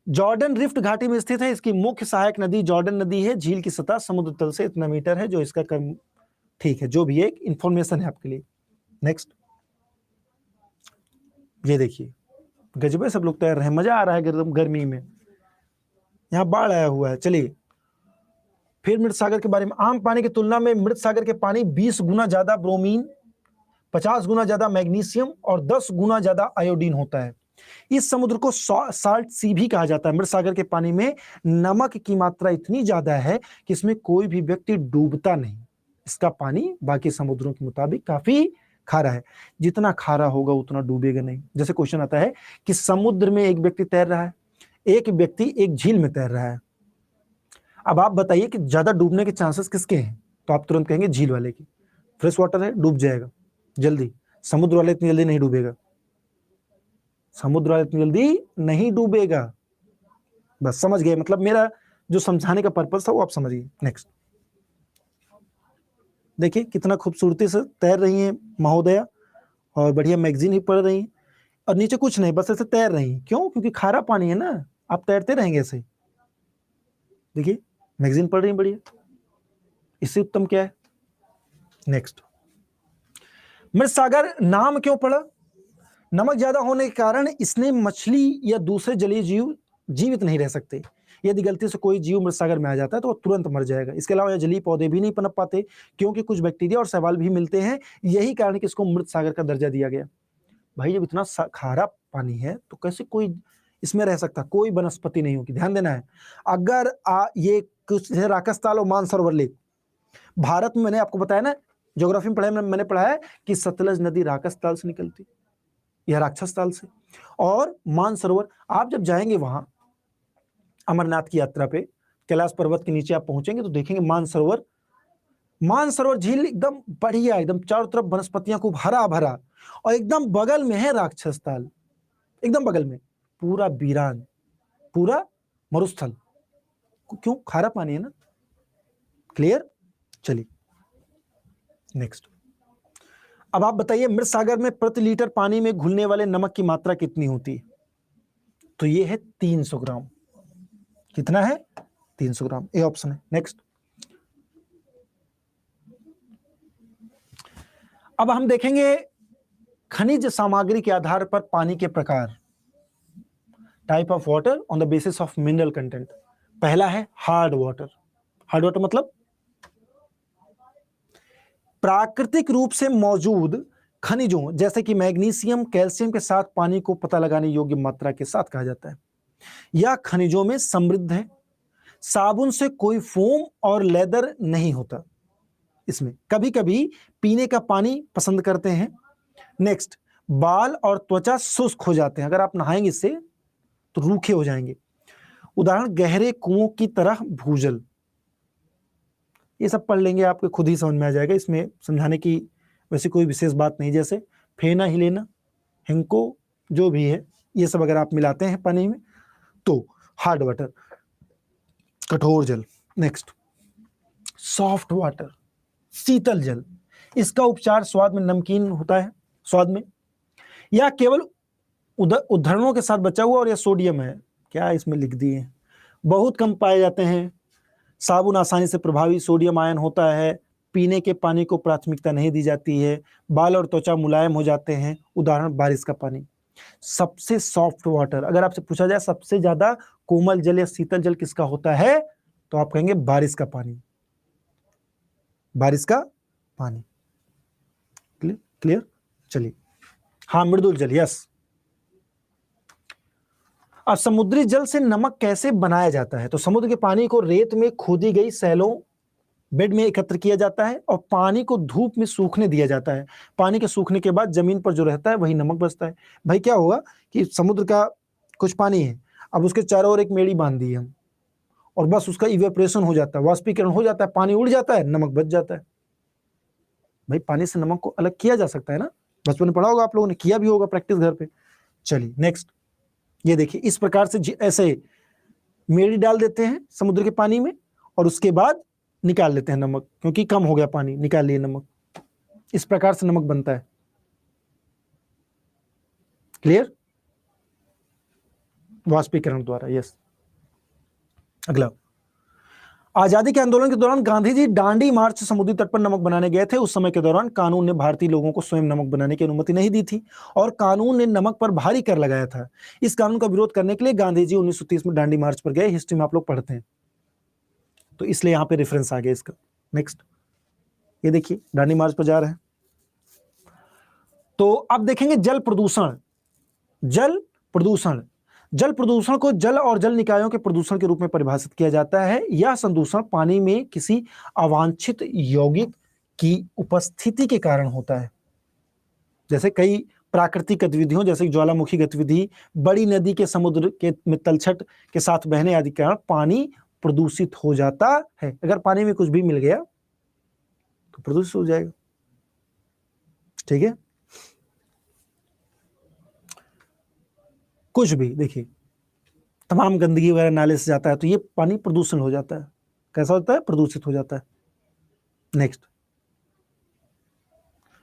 जॉर्डन रिफ्ट घाटी में स्थित है, इसकी मुख्य सहायक नदी जॉर्डन नदी है। झील की सतह समुद्र तल से इतना मीटर है, जो इसका कम, ठीक है, जो भी एक इंफॉर्मेशन है आपके लिए। नेक्स्ट, ये देखिए गजबे सब लोग तैर रहे हैं, मजा आ रहा है गर्मी में, यहाँ बाढ़ आया हुआ है। चलिए फिर मृत सागर के बारे में। आम पानी की तुलना में मृत सागर के पानी 20 गुना ज्यादा ब्रोमीन, 50 गुना ज्यादा मैग्नीशियम और 10 गुना ज्यादा आयोडीन होता है। इस समुद्र को साल्ट सी भी कहा जाता है। मृत सागर के पानी में नमक की मात्रा इतनी ज्यादा है कि इसमें कोई भी व्यक्ति डूबता नहीं। इसका पानी बाकी समुद्रों के मुताबिक काफी खारा है, जितना खारा होगा उतना डूबेगा नहीं। जैसे क्वेश्चन आता है कि समुद्र में एक व्यक्ति तैर रहा है, एक व्यक्ति एक झील में तैर रहा है, अब आप बताइए कि ज्यादा डूबने के चांसेस किसके हैं, तो आप तुरंत कहेंगे झील वाले की। फ्रेश वाटर है, डूब जाएगा जल्दी, समुद्र वाले इतनी जल्दी नहीं डूबेगा, समुद्र वाले इतनी जल्दी नहीं डूबेगा। बस समझ गए, मतलब मेरा जो समझाने का पर्पस था वो आप समझिए। नेक्स्ट देखिए कितना खूबसूरती से तैर रही हैं महोदया, और बढ़िया मैगजीन ही पढ़ रही हैं, और नीचे कुछ नहीं, बस ऐसे तैर रही हैं। क्यों? क्योंकि खारा पानी है ना, आप तैरते रहेंगे ऐसे। देखिए मैगजीन पढ़ रही हैं बढ़िया, इससे उत्तम क्या है। नेक्स्ट, मृत सागर नाम क्यों पड़ा? नमक ज्यादा होने के कारण इसने मछली या दूसरे जलीय जीव जीवित नहीं रह सकते। यदि गलती से कोई जीव मृत सागर में आ जाता है तो वो तुरंत मर जाएगा। इसके अलावा जलीय पौधे भी नहीं पनप पाते, क्योंकि कुछ बैक्टीरिया और शैवाल भी मिलते हैं। यही कारण है कि इसको मृत सागर का दर्जा दिया गया। भाई जब इतना खारा पानी है तो कैसे कोई इसमें रह सकता? कोई वनस्पति नहीं होगी। ध्यान देना है, अगर ये कुछ राकसताल और मानसरोवर लेक, भारत में मैंने आपको बताया ना, ज्योग्राफी में पढ़ा, मैंने पढ़ा है कि सतलज नदी राकसताल से निकलती, यह राक्षस ताल से। और मानसरोवर, आप जब जाएंगे वहां अमरनाथ की यात्रा पे, कैलाश पर्वत के नीचे आप पहुंचेंगे तो देखेंगे मानसरोवर, मानसरोवर झील एकदम बढ़िया, एकदम चारों तरफ वनस्पतियां खूब हरा भरा, और एकदम बगल में है राक्षस ताल, एकदम बगल में, पूरा वीरान, पूरा मरुस्थल। क्यों? खारा पानी है ना। क्लियर? चलिए नेक्स्ट, अब आप बताइए मृत सागर में प्रति लीटर पानी में घुलने वाले नमक की मात्रा कितनी होती है? तो ये है 300 ग्राम। कितना है? 300 ग्राम, ए ऑप्शन है। नेक्स्ट, अब हम देखेंगे खनिज सामग्री के आधार पर पानी के प्रकार, type of water on the basis of mineral content. पहला है हार्ड वाटर। हार्ड वाटर मतलब प्राकृतिक रूप से मौजूद खनिजों जैसे कि मैग्नीशियम, कैल्शियम के साथ पानी को पता लगाने योग्य मात्रा के साथ कहा जाता है। यह खनिजों में समृद्ध है। साबुन से कोई फोम और लेदर नहीं होता इसमें। कभी कभी पीने का पानी पसंद करते हैं। नेक्स्ट, बाल और त्वचा शुष्क हो जाते हैं, अगर आप नहाएंगे इससे तो रूखे हो जाएंगे। उदाहरण गहरे कुओं की तरह भूजल। ये सब पढ़ लेंगे, आपको खुद ही समझ में आ जाएगा, इसमें समझाने की वैसे कोई विशेष बात नहीं। जैसे फेना हिलेना, हिंको, जो भी है, ये सब अगर आप मिलाते हैं पानी में तो हार्ड वाटर, कठोर जल। नेक्स्ट, सॉफ्ट वाटर, शीतल जल। इसका उपचार स्वाद में नमकीन होता है, स्वाद में, या केवल उद्धरणों के साथ बचा हुआ, और यह सोडियम है, क्या इसमें लिख दिए, बहुत कम पाए जाते हैं। साबुन आसानी से प्रभावी सोडियम आयन होता है, पीने के पानी को प्राथमिकता नहीं दी जाती है, बाल और त्वचा मुलायम हो जाते हैं। उदाहरण बारिश का पानी। सबसे सॉफ्ट वाटर, अगर आपसे पूछा जाए सबसे ज्यादा कोमल जल या शीतल जल किसका होता है, तो आप कहेंगे बारिश का पानी, बारिश का पानी। क्लियर? चलिए, हाँ मृदुल जल, यस। अब समुद्री जल से नमक कैसे बनाया जाता है, तो समुद्र के पानी को रेत में खोदी गई सैलों बेड में एकत्र किया जाता है और पानी को धूप में सूखने दिया जाता है। पानी के सूखने के बाद जमीन पर जो रहता है वही नमक बचता है। भाई क्या होगा कि समुद्र का कुछ पानी है, अब उसके चारों ओर एक मेड़ी बांध दी हम और बस उसका इवेपोरेशन हो जाता है, वाष्पीकरण हो जाता है, पानी उड़ जाता है, नमक बच जाता है। भाई पानी से नमक को अलग किया जा सकता है ना, बचपन में पढ़ा होगा आप लोगों ने, किया भी होगा प्रैक्टिस घर पे। चलिए नेक्स्ट, ये देखिए इस प्रकार से ऐसे मेड़ी डाल देते हैं समुद्र के पानी में और उसके बाद निकाल लेते हैं नमक, क्योंकि कम हो गया पानी, निकाल लिए नमक। इस प्रकार से नमक बनता है। क्लियर? वाष्पीकरण द्वारा, यस। अगला, आजादी के आंदोलन के दौरान गांधी जी दांडी मार्च से समुद्री तट पर नमक बनाने गए थे। उस समय के दौरान कानून ने भारतीय लोगों को स्वयं नमक बनाने की अनुमति नहीं दी थी और कानून ने नमक पर भारी कर लगाया था। इस कानून का विरोध करने के लिए गांधी जी 1930 में दांडी मार्च पर गए। हिस्ट्री में आप लोग पढ़ते हैं, तो इसलिए यहां पे रेफरेंस आ गया इसका। नेक्स्ट, ये देखिए दांडी मार्च पर जा रहे हैं। तो अब देखेंगे जल प्रदूषण। जल प्रदूषण, जल प्रदूषण को जल और जल निकायों के प्रदूषण के रूप में परिभाषित किया जाता है। यह संदूषण पानी में किसी अवांछित यौगिक की उपस्थिति के कारण होता है, जैसे कई प्राकृतिक गतिविधियों जैसे ज्वालामुखी गतिविधि, बड़ी नदी के समुद्र के में तलछट के साथ बहने आदि के कारण पानी प्रदूषित हो जाता है। अगर पानी में कुछ भी मिल गया तो प्रदूषित हो जाएगा। ठीक है, कुछ भी देखिए, तमाम गंदगी वगैरह नाले से जाता है तो ये पानी प्रदूषण हो जाता है। कैसा होता है? प्रदूषित हो जाता है। नेक्स्ट,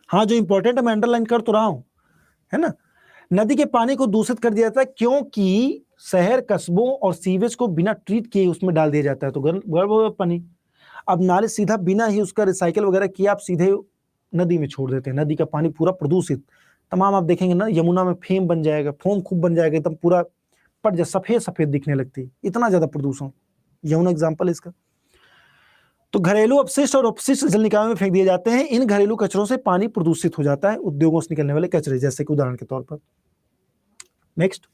हाँ जो इंपॉर्टेंट है मैं अंडरलाइन कर तो रहा हूं, है ना। नदी के पानी को दूषित कर दिया जाता है क्योंकि शहर कस्बों और सीवेज को बिना ट्रीट किए उसमें डाल दिया जाता है, तो गड़बड़ पानी। अब नाले सीधा बिना ही उसका रिसाइकल वगैरह किया आप सीधे नदी में छोड़ देते हैं, नदी का पानी पूरा प्रदूषित। तमाम आप देखेंगे ना, यमुना में फेम बन जाएगा, फोम खूब बन जाएगा, एकदम पूरा पट जा सफेद सफेद दिखने लगती है, इतना ज्यादा प्रदूषण। यमुना एग्जाम्पल है इसका। तो घरेलू अपशिष्ट और अपशिष्ट जल निकायों में फेंक दिए जाते हैं। इन घरेलू कचरों से पानी प्रदूषित हो जाता है, उद्योगों से निकलने वाले कचरे, जैसे कि उदाहरण के तौर पर। नेक्स्ट,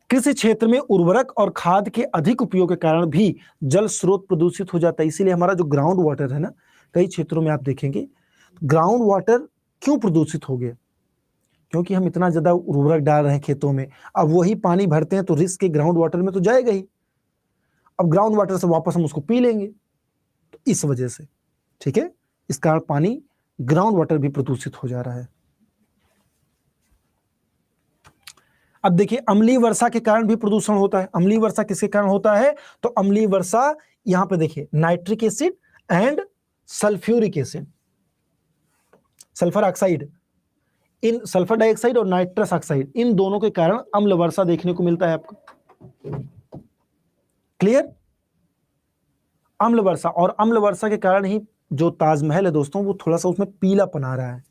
कृषि क्षेत्र में उर्वरक और खाद के अधिक उपयोग के कारण भी जल स्रोत प्रदूषित हो जाता है। इसीलिए हमारा जो ग्राउंड वाटर है ना, कई क्षेत्रों में आप देखेंगे ग्राउंड वाटर क्यों प्रदूषित हो गया, क्योंकि हम इतना ज्यादा उर्वरक डाल रहे हैं खेतों में। अब वही पानी भरते हैं तो रिस्क के ग्राउंड वाटर में तो जाएगा ही, अब ग्राउंड वाटर से वापस हम उसको पी लेंगे, तो इस वजह से, ठीक है, इस कारण पानी ग्राउंड वाटर भी प्रदूषित हो जा रहा है। अब देखिए अम्लीय वर्षा के कारण भी प्रदूषण होता है। अम्लीय वर्षा किसके कारण होता है, तो अम्लीय वर्षा यहां पे देखिए nitric acid and sulphuric acid, sulphur oxide, in sulphur dioxide और नाइट्रस ऑक्साइड, इन दोनों के कारण अम्ल वर्षा देखने को मिलता है आपको। क्लियर? अम्ल वर्षा, और अम्ल वर्षा के कारण ही जो ताजमहल है दोस्तों वो थोड़ा सा उसमें पीलापन आ रहा है,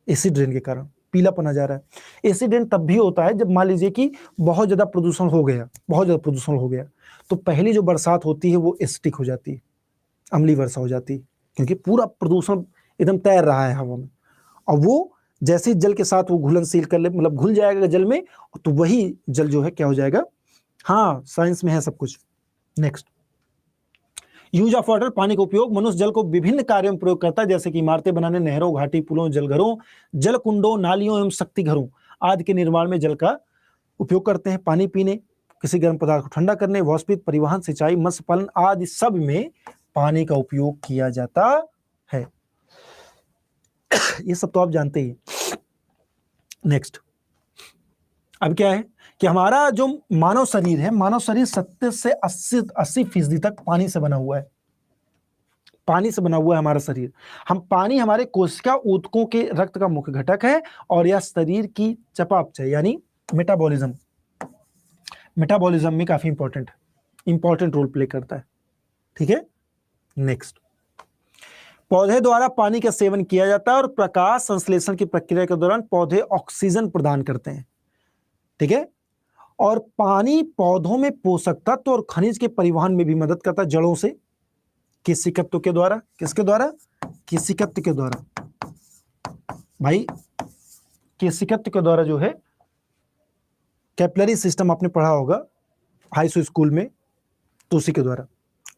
एसिड रेन के कारण पीलापन आ जा रहा है। एसिड रेन तब भी होता है जब मान लीजिए कि बहुत ज्यादा प्रदूषण हो गया, बहुत ज्यादा प्रदूषण हो गया, तो पहली जो बरसात होती है वो एसिडिक हो जाती है, अम्लीय वर्षा हो जाती है, क्योंकि पूरा प्रदूषण एकदम तैर रहा है हवा में, और वो जैसे ही जल के साथ वो घुलनशील कर ले, मतलब घुल जाएगा जल में, तो वही जल जो है क्या हो जाएगा। हाँ साइंस में है सब कुछ। नेक्स्ट, यूज ऑफ वाटर, पानी का उपयोग। मनुष्य जल को विभिन्न कार्यों में प्रयोग करता है, जैसे कि इमारतें बनाने, नहरों, घाटी, पुलों, जलघरों, जल कुंडों, नालियों एवं शक्ति घरों आदि के निर्माण में जल का उपयोग करते हैं। पानी पीने, किसी गर्म पदार्थ को ठंडा करने, वाष्पित, परिवहन, सिंचाई, मत्स्य पालन आदि सब में पानी का उपयोग किया जाता है। ये सब तो आप जानते ही। नेक्स्ट, अब क्या है कि हमारा जो मानव शरीर है, मानव शरीर 70 से 80% तक पानी से बना हुआ है। पानी से बना हुआ है हमारा शरीर। हम पानी हमारे कोशिका ऊतकों के रक्त का मुख्य घटक है, और यह शरीर की चयापचय यानी मेटाबॉलिज्म में काफी इंपॉर्टेंट रोल प्ले करता है। ठीक है, नेक्स्ट, पौधे द्वारा पानी का सेवन किया जाता है और प्रकाश संश्लेषण की प्रक्रिया के दौरान पौधे ऑक्सीजन प्रदान करते हैं। ठीक है, और पानी पौधों में पोषक तत्व और खनिज के परिवहन में भी मदद करता है जड़ों से, केशिकत्व के द्वारा। किसके द्वारा? केशिकत्व के द्वारा। भाई केशिकत्व के द्वारा जो है, कैपिलरी सिस्टम आपने पढ़ा होगा हाई स्कूल में, तो उसी के द्वारा।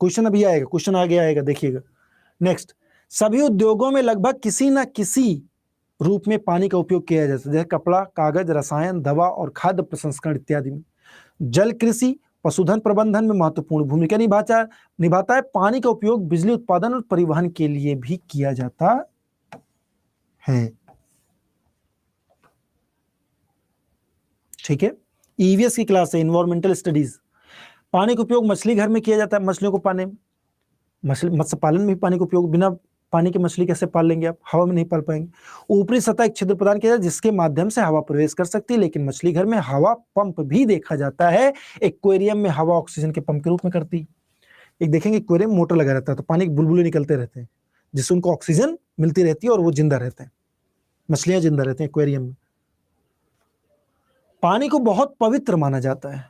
क्वेश्चन अभी आएगा, क्वेश्चन आगे आएगा, देखिएगा। नेक्स्ट, सभी उद्योगों में लगभग किसी न किसी रूप में पानी का उपयोग किया जाता है, जैसे कपड़ा, कागज, रसायन, दवा और खाद्य प्रसंस्करण इत्यादि में। जल कृषि, पशुधन प्रबंधन में महत्वपूर्ण भूमिका निभाता है। पानी का उपयोग बिजली उत्पादन और परिवहन के लिए भी किया जाता है। ठीक है, ईवीएस की क्लास है, इन्वायरमेंटल स्टडीज। पानी का उपयोग मछली घर में किया जाता है, मछलियों को पाने में। मत्स्य पालन में भी पानी का उपयोग, बिना पानी की मछली कैसे पाल लेंगे आप? हवा में नहीं पाल पाएंगे। ऊपरी सतह एक छिद्र प्रदान किया जाता है जिसके माध्यम से हवा प्रवेश कर सकती है, लेकिन मछली घर में हवा पंप भी देखा जाता है। एक्वेरियम में हवा ऑक्सीजन के पंप के रूप में करती है। एक देखेंगे एक्वेरियम मोटर लगा रहता है, तो पानी के बुलबुले निकलते रहते हैं, जिससे उनको ऑक्सीजन मिलती रहती है और वो जिंदा रहते हैं, मछलियां जिंदा रहती हैं एक्वेरियम में। पानी को बहुत पवित्र माना जाता है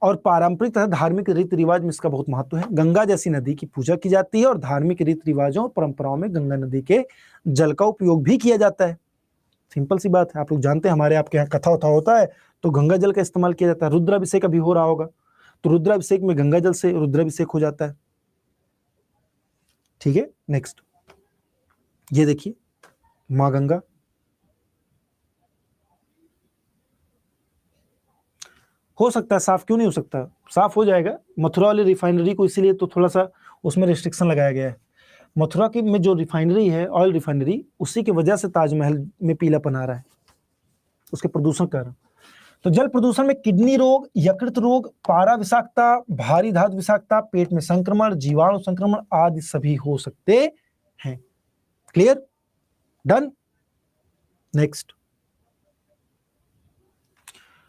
और पारंपरिक तथा धार्मिक रीति रिवाज में इसका बहुत महत्व है। गंगा जैसी नदी की पूजा की जाती है और धार्मिक रीति रिवाजों और परंपराओं में गंगा नदी के जल का उपयोग भी किया जाता है। सिंपल सी बात है, आप लोग जानते हैं, हमारे आपके यहाँ कथा उथा होता है तो गंगा जल का इस्तेमाल किया जाता है। रुद्राभिषेक अभी हो रहा होगा, तो रुद्राभिषेक में गंगा जल से रुद्राभिषेक हो जाता है। ठीक है, नेक्स्ट, ये देखिए माँ गंगा। हो सकता है साफ, क्यों नहीं हो सकता, साफ हो जाएगा। मथुरा वाली रिफाइनरी को इसीलिए तो थोड़ा सा उसमें रिस्ट्रिक्शन लगाया गया है। मथुरा की में जो रिफाइनरी है, ऑयल रिफाइनरी, उसी की वजह से ताजमहल में पीलापन आ रहा है, उसके प्रदूषण का। तो जल प्रदूषण में किडनी रोग, यकृत रोग, पारा विषाक्तता, भारी धातु विषाक्तता, पेट में संक्रमण, जीवाणु संक्रमण आदि सभी हो सकते हैं। क्लियर? डन? नेक्स्ट,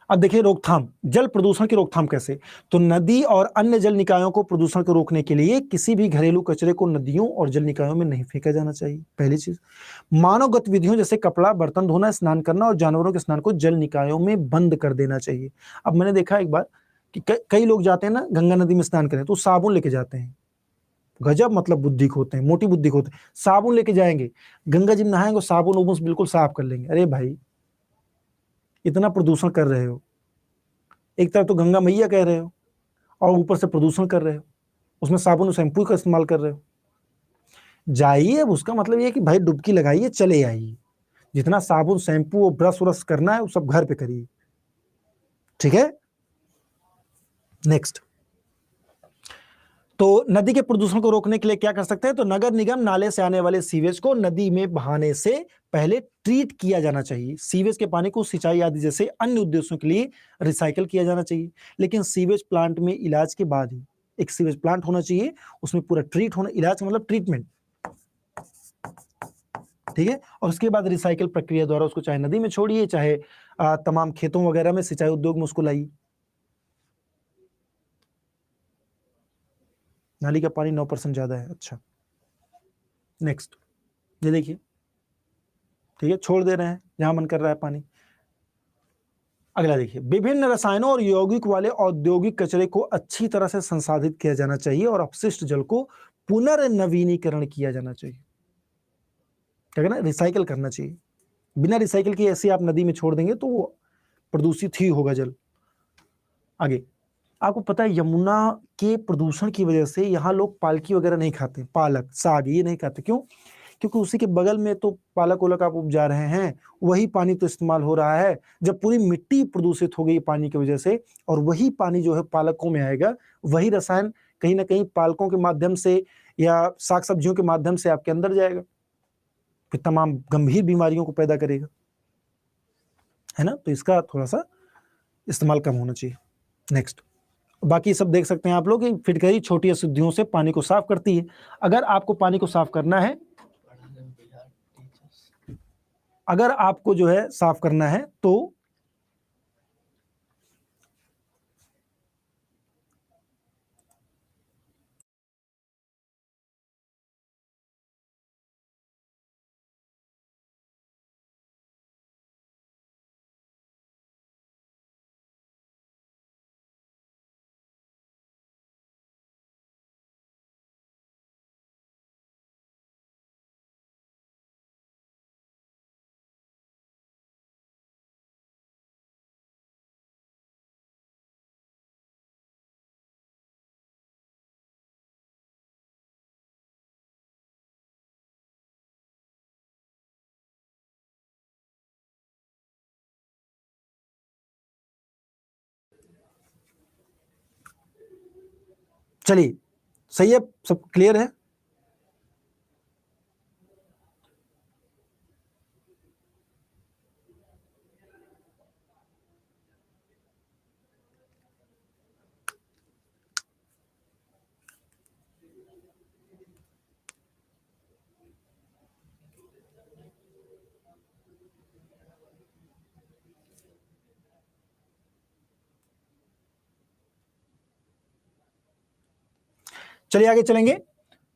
अब देखिए रोकथाम, जल प्रदूषण की रोकथाम कैसे। तो नदी और अन्य जल निकायों को प्रदूषण को रोकने के लिए किसी भी घरेलू कचरे को नदियों और जल निकायों में नहीं फेंका जाना चाहिए, पहली चीज। मानव गतिविधियों जैसे कपड़ा, बर्तन धोना, स्नान करना और जानवरों के स्नान को जल निकायों में बंद कर देना चाहिए। अब मैंने देखा एक बार कि कई लोग जाते हैं ना गंगा नदी में स्नान करें, तो साबुन लेके जाते हैं। गजब, मतलब बुद्धि होते हैं, मोटी बुद्धि होते हैं। साबुन लेके जाएंगे, गंगा जी में नहाएंगे, साबुन उबुन बिल्कुल साफ कर लेंगे। अरे भाई, इतना प्रदूषण कर रहे हो, एक तरफ तो गंगा मैया कह रहे हो और ऊपर से प्रदूषण कर रहे हो, उसमें साबुन और शैम्पू का इस्तेमाल कर रहे हो। जाइए, अब उसका मतलब ये है कि भाई डुबकी लगाइए, चले आइए। जितना साबुन, शैम्पू और ब्रश व्रश करना है वो सब घर पे करिए। ठीक है, नेक्स्ट, तो नदी के प्रदूषण को रोकने के लिए क्या कर सकते हैं? तो नगर निगम नाले से आने वाले सीवेज को नदी में बहाने से पहले ट्रीट किया जाना चाहिए। सीवेज के पानी को सिंचाई आदि जैसे अन्य उद्देश्यों के लिए रिसाइकल किया जाना चाहिए, लेकिन सीवेज प्लांट में इलाज के बाद ही एक सीवेज प्लांट होना चाहिए, उसमें पूरा ट्रीट होना, इलाज मतलब ट्रीटमेंट। ठीक है, और उसके बाद रिसाइकल प्रक्रिया द्वारा उसको चाहे नदी में छोड़िए, चाहे तमाम खेतों वगैरह में, सिंचाई उद्योग में उसको लाइए। नाली का पानी 9% ज्यादा है। अच्छा, नेक्स्ट, ये देखिए, ठीक है, छोड़ दे रहे हैं जहां मन कर रहा है पानी। अगला देखिए, विभिन्न रसायनों और यौगिक वाले औद्योगिक कचरे को अच्छी तरह से संसाधित किया जाना चाहिए और अपशिष्ट जल को पुनर्नवीनीकरण किया जाना चाहिए। क्या करना? रिसाइकल करना चाहिए। बिना रिसाइकल किए ऐसे आप नदी में छोड़ देंगे तो वो प्रदूषित ही होगा जल। आगे, आपको पता है यमुना के प्रदूषण की वजह से यहाँ लोग पालकी वगैरह नहीं खाते, पालक साग ये नहीं खाते। क्यों? क्योंकि उसी के बगल में तो पालक उलक आप उपजा रहे हैं, वही पानी तो इस्तेमाल हो रहा है। जब पूरी मिट्टी प्रदूषित हो गई पानी की वजह से, और वही पानी जो है पालकों में आएगा, वही रसायन कहीं ना कहीं पालकों के माध्यम से या साग सब्जियों के माध्यम से आपके अंदर जाएगा, फिर तमाम गंभीर बीमारियों को पैदा करेगा, है ना। तो इसका थोड़ा सा इस्तेमाल कम होना चाहिए। नेक्स्ट, बाकी सब देख सकते हैं आप लोग, फिटकरी छोटी अशुद्धियों से पानी को साफ करती है। अगर आपको पानी को साफ करना है, अगर आपको जो है साफ करना है तो चलिए, सही है, सब क्लियर है। चलिए आगे चलेंगे।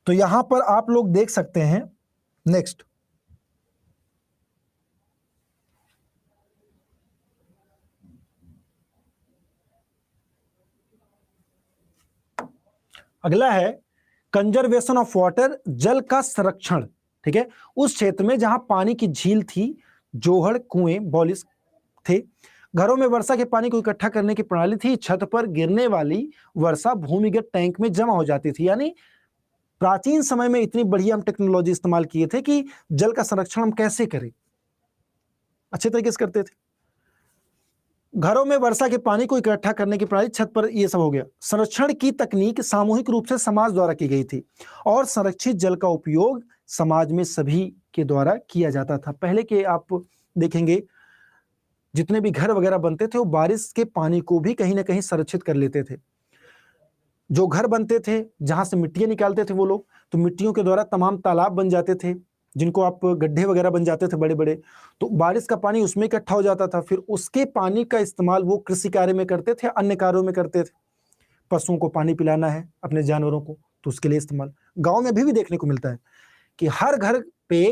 तो यहां पर आप लोग देख सकते हैं, नेक्स्ट, अगला है कंजर्वेशन ऑफ वाटर, जल का संरक्षण। ठीक है, उस क्षेत्र में जहां पानी की झील थी, जोहड़, कुएं, बॉलिस थे, घरों में वर्षा के पानी को इकट्ठा करने की प्रणाली थी, छत पर गिरने वाली वर्षा भूमिगत टैंक में जमा हो जाती थी। यानी प्राचीन समय में इतनी बढ़िया हम टेक्नोलॉजी इस्तेमाल किए थे कि जल का संरक्षण हम कैसे करें, अच्छे तरीके से करते थे। घरों में वर्षा के पानी को इकट्ठा करने की प्रणाली, छत पर, ये सब हो गया। संरक्षण की तकनीक सामूहिक रूप से समाज द्वारा की गई थी और संरक्षित जल का उपयोग समाज में सभी के द्वारा किया जाता था। पहले के आप देखेंगे जितने भी घर वगैरह बनते थे वो बारिश के पानी को भी कहीं ना कहीं संरक्षित कर लेते थे। जो घर बनते थे, जहां से मिट्टियां निकालते थे वो लोग, तो मिट्टियों के द्वारा तमाम तालाब बन जाते थे, जिनको आप गड्ढे वगैरह बन जाते थे बड़े बड़े, तो बारिश का पानी उसमें इकट्ठा हो जाता था। फिर उसके पानी का इस्तेमाल वो कृषि कार्य में करते थे, अन्य कार्यों में करते थे। पशुओं को पानी पिलाना है, अपने जानवरों को, तो उसके लिए इस्तेमाल। गांव में अभी भी देखने को मिलता है कि हर घर पे,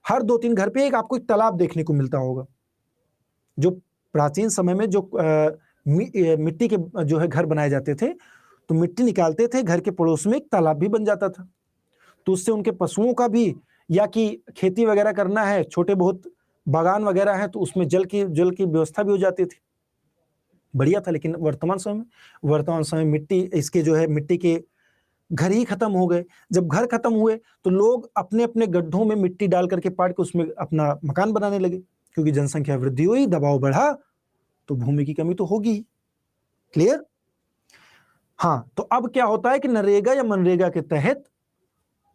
हर 2-3 घर पे एक आपको एक तालाब देखने को मिलता होगा। जो प्राचीन समय में जो मिट्टी के जो है घर बनाए जाते थे, तो मिट्टी निकालते थे, घर के पड़ोस में एक तालाब भी बन जाता था, तो उससे उनके पशुओं का भी, या कि खेती वगैरह करना है, छोटे बहुत बागान वगैरह है, तो उसमें जल की व्यवस्था भी हो जाती थी, बढ़िया था। लेकिन वर्तमान समय मिट्टी, इसके जो है मिट्टी के घर ही खत्म हो गए। जब घर खत्म हुए तो लोग अपने अपने गड्ढों में मिट्टी डाल करके पाट के उसमें अपना मकान बनाने लगे, क्योंकि जनसंख्या वृद्धि हुई, दबाव बढ़ा, तो भूमि की कमी तो होगी। क्लियर? हाँ, तो अब क्या होता है कि नरेगा या मनरेगा के तहत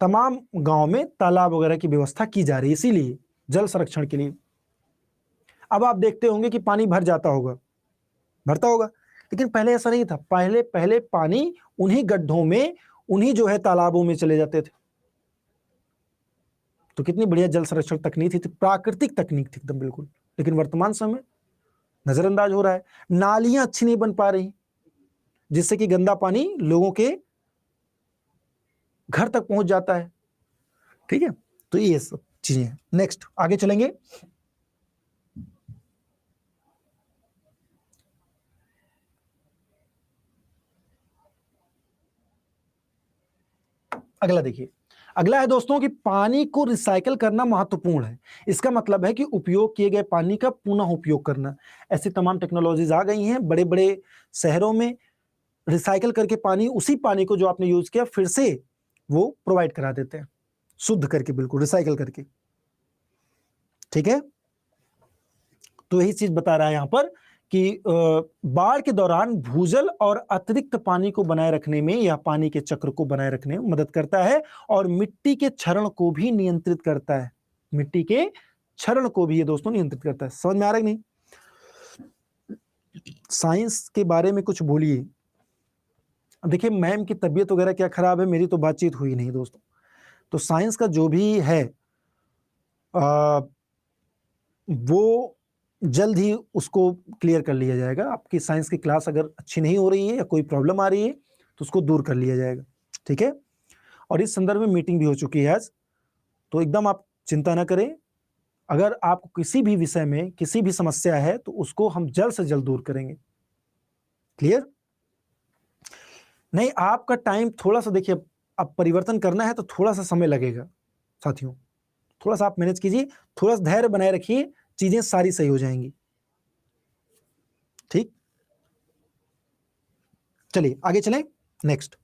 तमाम गांव में तालाब वगैरह की व्यवस्था की जा रही है, इसीलिए जल संरक्षण के लिए। अब आप देखते होंगे कि पानी भर जाता होगा, भरता होगा, लेकिन पहले ऐसा नहीं था। पहले पहले पानी उन्हीं गड्ढों में, उन्हीं जो है तालाबों में चले जाते थे। तो कितनी बढ़िया जल संरक्षण तकनीक थी, प्राकृतिक तकनीक थी एकदम बिल्कुल। लेकिन वर्तमान समय नजरअंदाज हो रहा है। नालियां अच्छी नहीं बन पा रही, जिससे कि गंदा पानी लोगों के घर तक पहुंच जाता है। ठीक है, तो ये सब चीजें हैं। नेक्स्ट आगे चलेंगे। अगला देखिए, अगला है दोस्तों कि पानी को रिसाइकल करना महत्वपूर्ण है। इसका मतलब है कि उपयोग किए गए पानी का पुनः उपयोग करना। ऐसी तमाम टेक्नोलॉजीज आ गई हैं, बड़े बड़े शहरों में रिसाइकल करके पानी, उसी पानी को जो आपने यूज किया फिर से वो प्रोवाइड करा देते हैं, शुद्ध करके, बिल्कुल रिसाइकल करके। ठीक है, तो यही चीज बता रहा है यहां पर कि बाढ़ के दौरान भूजल और अतिरिक्त पानी को बनाए रखने में, या पानी के चक्र को बनाए रखने में मदद करता है, और मिट्टी के क्षरण को भी नियंत्रित करता है। मिट्टी के क्षरण को भी ये दोस्तों नियंत्रित करता है। समझ में आ रहा है कि नहीं? साइंस के बारे में कुछ बोलिए। देखिए, मैम की तबीयत वगैरह क्या खराब है, मेरी तो बातचीत हुई नहीं दोस्तों। तो साइंस का जो भी है वो जल्द ही उसको क्लियर कर लिया जाएगा। आपकी साइंस की क्लास अगर अच्छी नहीं हो रही है या कोई प्रॉब्लम आ रही है तो उसको दूर कर लिया जाएगा। ठीक है, और इस संदर्भ में मीटिंग भी हो चुकी है आज, तो एकदम आप चिंता ना करें। अगर आपको किसी भी विषय में किसी भी समस्या है तो उसको हम जल्द से जल्द दूर करेंगे। क्लियर? नहीं, आपका टाइम थोड़ा सा देखिए, अब परिवर्तन करना है तो थोड़ा सा समय लगेगा साथियों, थोड़ा सा आप मैनेज कीजिए, थोड़ा सा धैर्य बनाए रखिए, चीजें सारी सही हो जाएंगी। ठीक, चलिए आगे चलें। नेक्स्ट,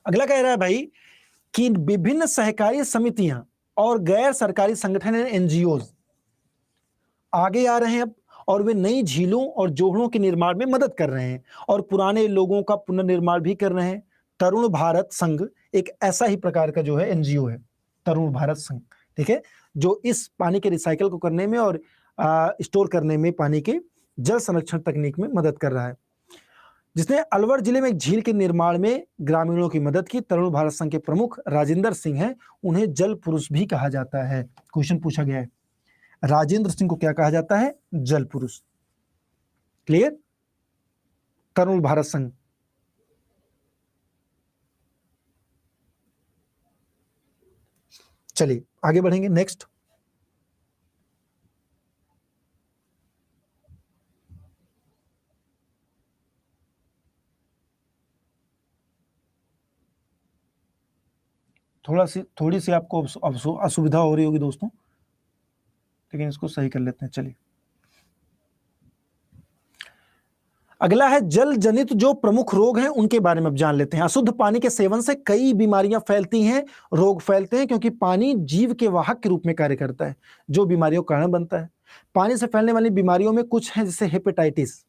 अगला कह रहा है भाई कि विभिन्न सहकारी समितियां और गैर सरकारी संगठन एनजीओ आगे आ रहे हैं अब, और वे नई झीलों और जोहड़ों के निर्माण में मदद कर रहे हैं और पुराने लोगों का पुनर्निर्माण भी कर रहे हैं। तरुण भारत संघ एक ऐसा ही प्रकार का जो है एनजीओ है, तरुण भारत संघ, ठीक है, जो इस पानी के रिसाइकल को करने में और स्टोर करने में पानी के जल संरक्षण तकनीक में मदद कर रहा है, जिसने अलवर जिले में एक झील के निर्माण में ग्रामीणों की मदद की। तरुण भारत संघ के प्रमुख राजेंद्र सिंह हैं, उन्हें जल पुरुष भी कहा जाता है। क्वेश्चन पूछा गया है, राजेंद्र सिंह को क्या कहा जाता है? जल पुरुष। क्लियर? तरुण भारत संघ। चलिए आगे बढ़ेंगे। नेक्स्ट, थोड़ी सी आपको असुविधा हो रही होगी दोस्तों, लेकिन इसको सही कर लेते हैं। चलिए अगला है जल जनित जो प्रमुख रोग हैं उनके बारे में अब जान लेते हैं। अशुद्ध पानी के सेवन से कई बीमारियां फैलती हैं, रोग फैलते हैं, क्योंकि पानी जीव के वाहक के रूप में कार्य करता है जो बीमारियों का कारण बनता है। पानी से फैलने वाली बीमारियों में कुछ हैं, जैसे हेपेटाइटिस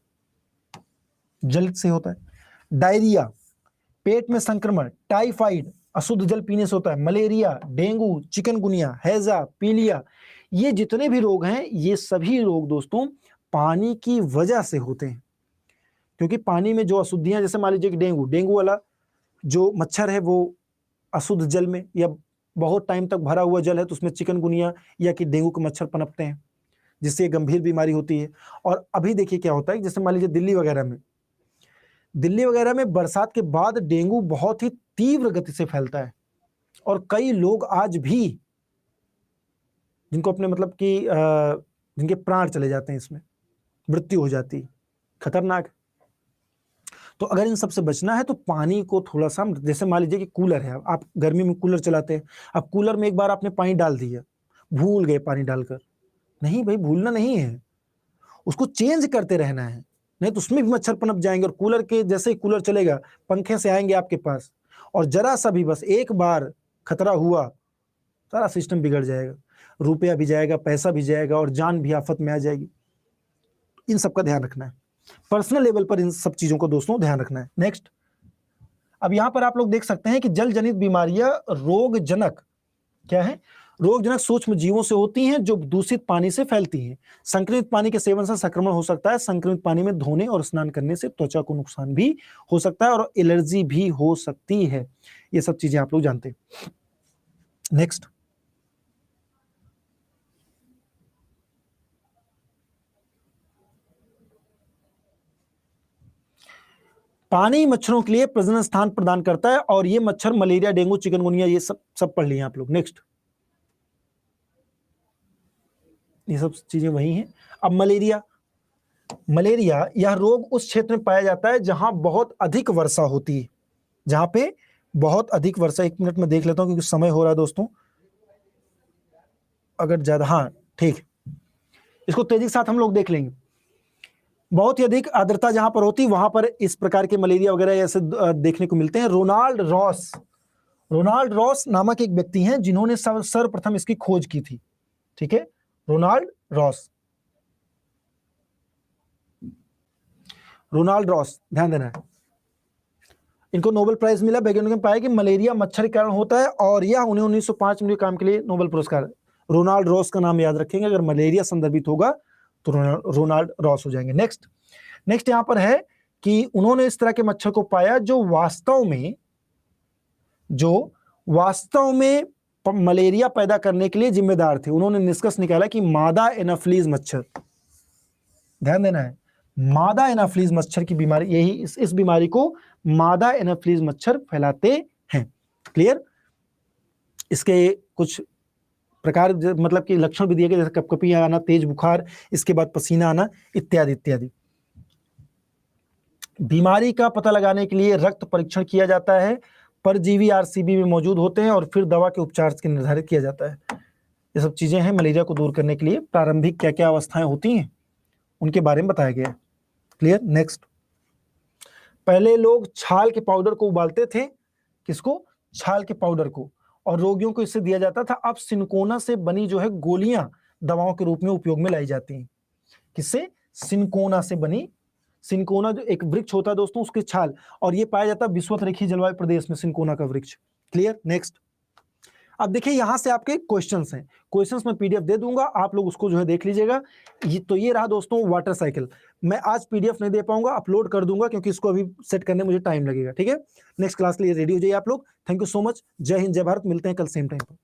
जल से होता है, डायरिया, पेट में संक्रमण, टाइफाइड अशुद्ध जल पीने से होता है, मलेरिया, डेंगू, चिकनगुनिया, हैजा, पीलिया, ये जितने भी रोग हैं ये सभी रोग दोस्तों पानी की वजह से होते हैं। क्योंकि पानी में जो अशुद्धियां, जैसे मान लीजिए कि डेंगू वाला जो मच्छर है वो अशुद्ध जल में या बहुत टाइम तक भरा हुआ जल है तो उसमें चिकनगुनिया या कि डेंगू के मच्छर पनपते हैं, जिससे गंभीर बीमारी होती है। और अभी देखिए क्या होता है, जैसे मान लीजिए दिल्ली वगैरह में बरसात के बाद डेंगू बहुत ही तीव्र गति से फैलता है और कई लोग आज भी जिनको अपने मतलब कि जिनके प्राण चले जाते हैं, इसमें मृत्यु हो जाती है, खतरनाक। तो अगर इन सब से बचना है तो पानी को थोड़ा सा, जैसे मान लीजिए कि कूलर है, आप गर्मी में कूलर चलाते हैं, अब कूलर में एक बार आपने पानी डाल दिया, भूल गए पानी डालकर, नहीं भाई भूलना नहीं है, उसको चेंज करते रहना है, नहीं तो उसमें भी मच्छर पनप जाएंगे। और कूलर के जैसे ही कूलर चलेगा पंखे से आएंगे आपके पास, और जरा सा भी बस एक बार खतरा हुआ सारा सिस्टम बिगड़ जाएगा, रुपया भी जाएगा, पैसा भी जाएगा और जान भी आफत में आ जाएगी। इन सब का ध्यान रखना है, पर्सनल लेवल पर इन सब चीजों को दोस्तों ध्यान रखना है। नेक्स्ट, अब यहां पर आप लोग देख सकते हैं कि जल जनित बीमारियां रोगजनक क्या है? रोगजनक सूक्ष्म जीवों से होती हैं जो दूषित पानी से फैलती हैं। संक्रमित पानी के सेवन से संक्रमण हो सकता है। संक्रमित पानी में धोने और स्नान करने से त्वचा को नुकसान भी हो सकता है और एलर्जी भी हो सकती है। ये सब चीजें आप लोग जानते हैं। नेक्स्ट, पानी मच्छरों के लिए प्रजनन स्थान प्रदान करता है और ये मच्छर मलेरिया, डेंगू, चिकनगुनिया ये सब पढ़ लिए आप लोग। नेक्स्ट, ये सब चीजें वही हैं। अब मलेरिया यह रोग उस क्षेत्र में पाया जाता है जहां बहुत अधिक वर्षा होती है, जहां पे बहुत अधिक वर्षा। एक मिनट में देख लेता हूं क्योंकि समय हो रहा है दोस्तों, अगर ज्यादा, हाँ ठीक, इसको तेजी के साथ हम लोग देख लेंगे। बहुत ही अधिक आर्द्रता जहां पर होती वहां पर इस प्रकार के मलेरिया वगैरह ऐसे देखने को मिलते हैं। रोनाल्ड रॉस नामक एक व्यक्ति हैं जिन्होंने सर्वप्रथम इसकी खोज की थी। ठीक है, रोनाल्ड रॉस, ध्यान देना है। इनको नोबेल प्राइज मिला, वैज्ञानिकों ने पाया कि मलेरिया मच्छर के कारण होता है और यह उन्हें 1905 में काम के लिए नोबेल पुरस्कार। रोनाल्ड रॉस का नाम याद रखेंगे, अगर मलेरिया संदर्भित होगा तो रोनाल्ड रॉस हो जाएंगे। नेक्स्ट यहां पर है कि उन्होंने इस तरह के मच्छर को पाया जो वास्तव में मलेरिया पैदा करने के लिए जिम्मेदार थे। उन्होंने निष्कर्ष निकाला कि मादा एनाफिलीज मच्छर, ध्यान देना है, मादा एनाफिलीज मच्छर की बीमारी, यही इस बीमारी को मादा एनाफिलीज मच्छर फैलाते हैं। क्लियर? इसके कुछ प्रकार मतलब कि लक्षण भी दिए गए, जैसे कपकपी आना, तेज बुखार, इसके बाद पसीना आना, इत्यादि इत्यादि। बीमारी का पता लगाने के लिए रक्त परीक्षण किया जाता है, परजीवी आरसीबी में मौजूद होते हैं और फिर दवा के उपचार के निर्धारित किया जाता है। ये सब चीजें हैं मलेरिया को दूर करने के लिए प्रारंभिक क्या क्या अवस्थाएं होती हैं उनके बारे में बताया गया है। क्लियर? नेक्स्ट, पहले लोग छाल के पाउडर को उबालते थे, किसको? छाल के पाउडर को, और रोगियों को इससे दिया जाता था। अब सिनकोना से बनी जो है गोलियां दवाओं के रूप में उपयोग में लाई जाती हैं। किससे? सिनकोना से बनी। सिनकोना जो एक वृक्ष होता है दोस्तों, उसकी छाल, और ये पाया जाता है विषुवत रेखीय जलवायु प्रदेश में, सिनकोना का वृक्ष। क्लियर? नेक्स्ट। अब देखिए यहां से आपके क्वेश्चंस हैं, क्वेश्चंस में पीडीएफ दे दूंगा, आप लोग उसको जो है देख लीजिएगा। तो ये रहा दोस्तों वाटर साइकिल। मैं आज पीडीएफ नहीं दे पाऊंगा, अपलोड कर दूंगा क्योंकि इसको अभी सेट करने में मुझे टाइम लगेगा। ठीक है, नेक्स्ट क्लास के लिए रेडी हो जाइए आप लोग। Thank you so much. जय हिंद, जय भारत। मिलते हैं कल सेम टाइम पर।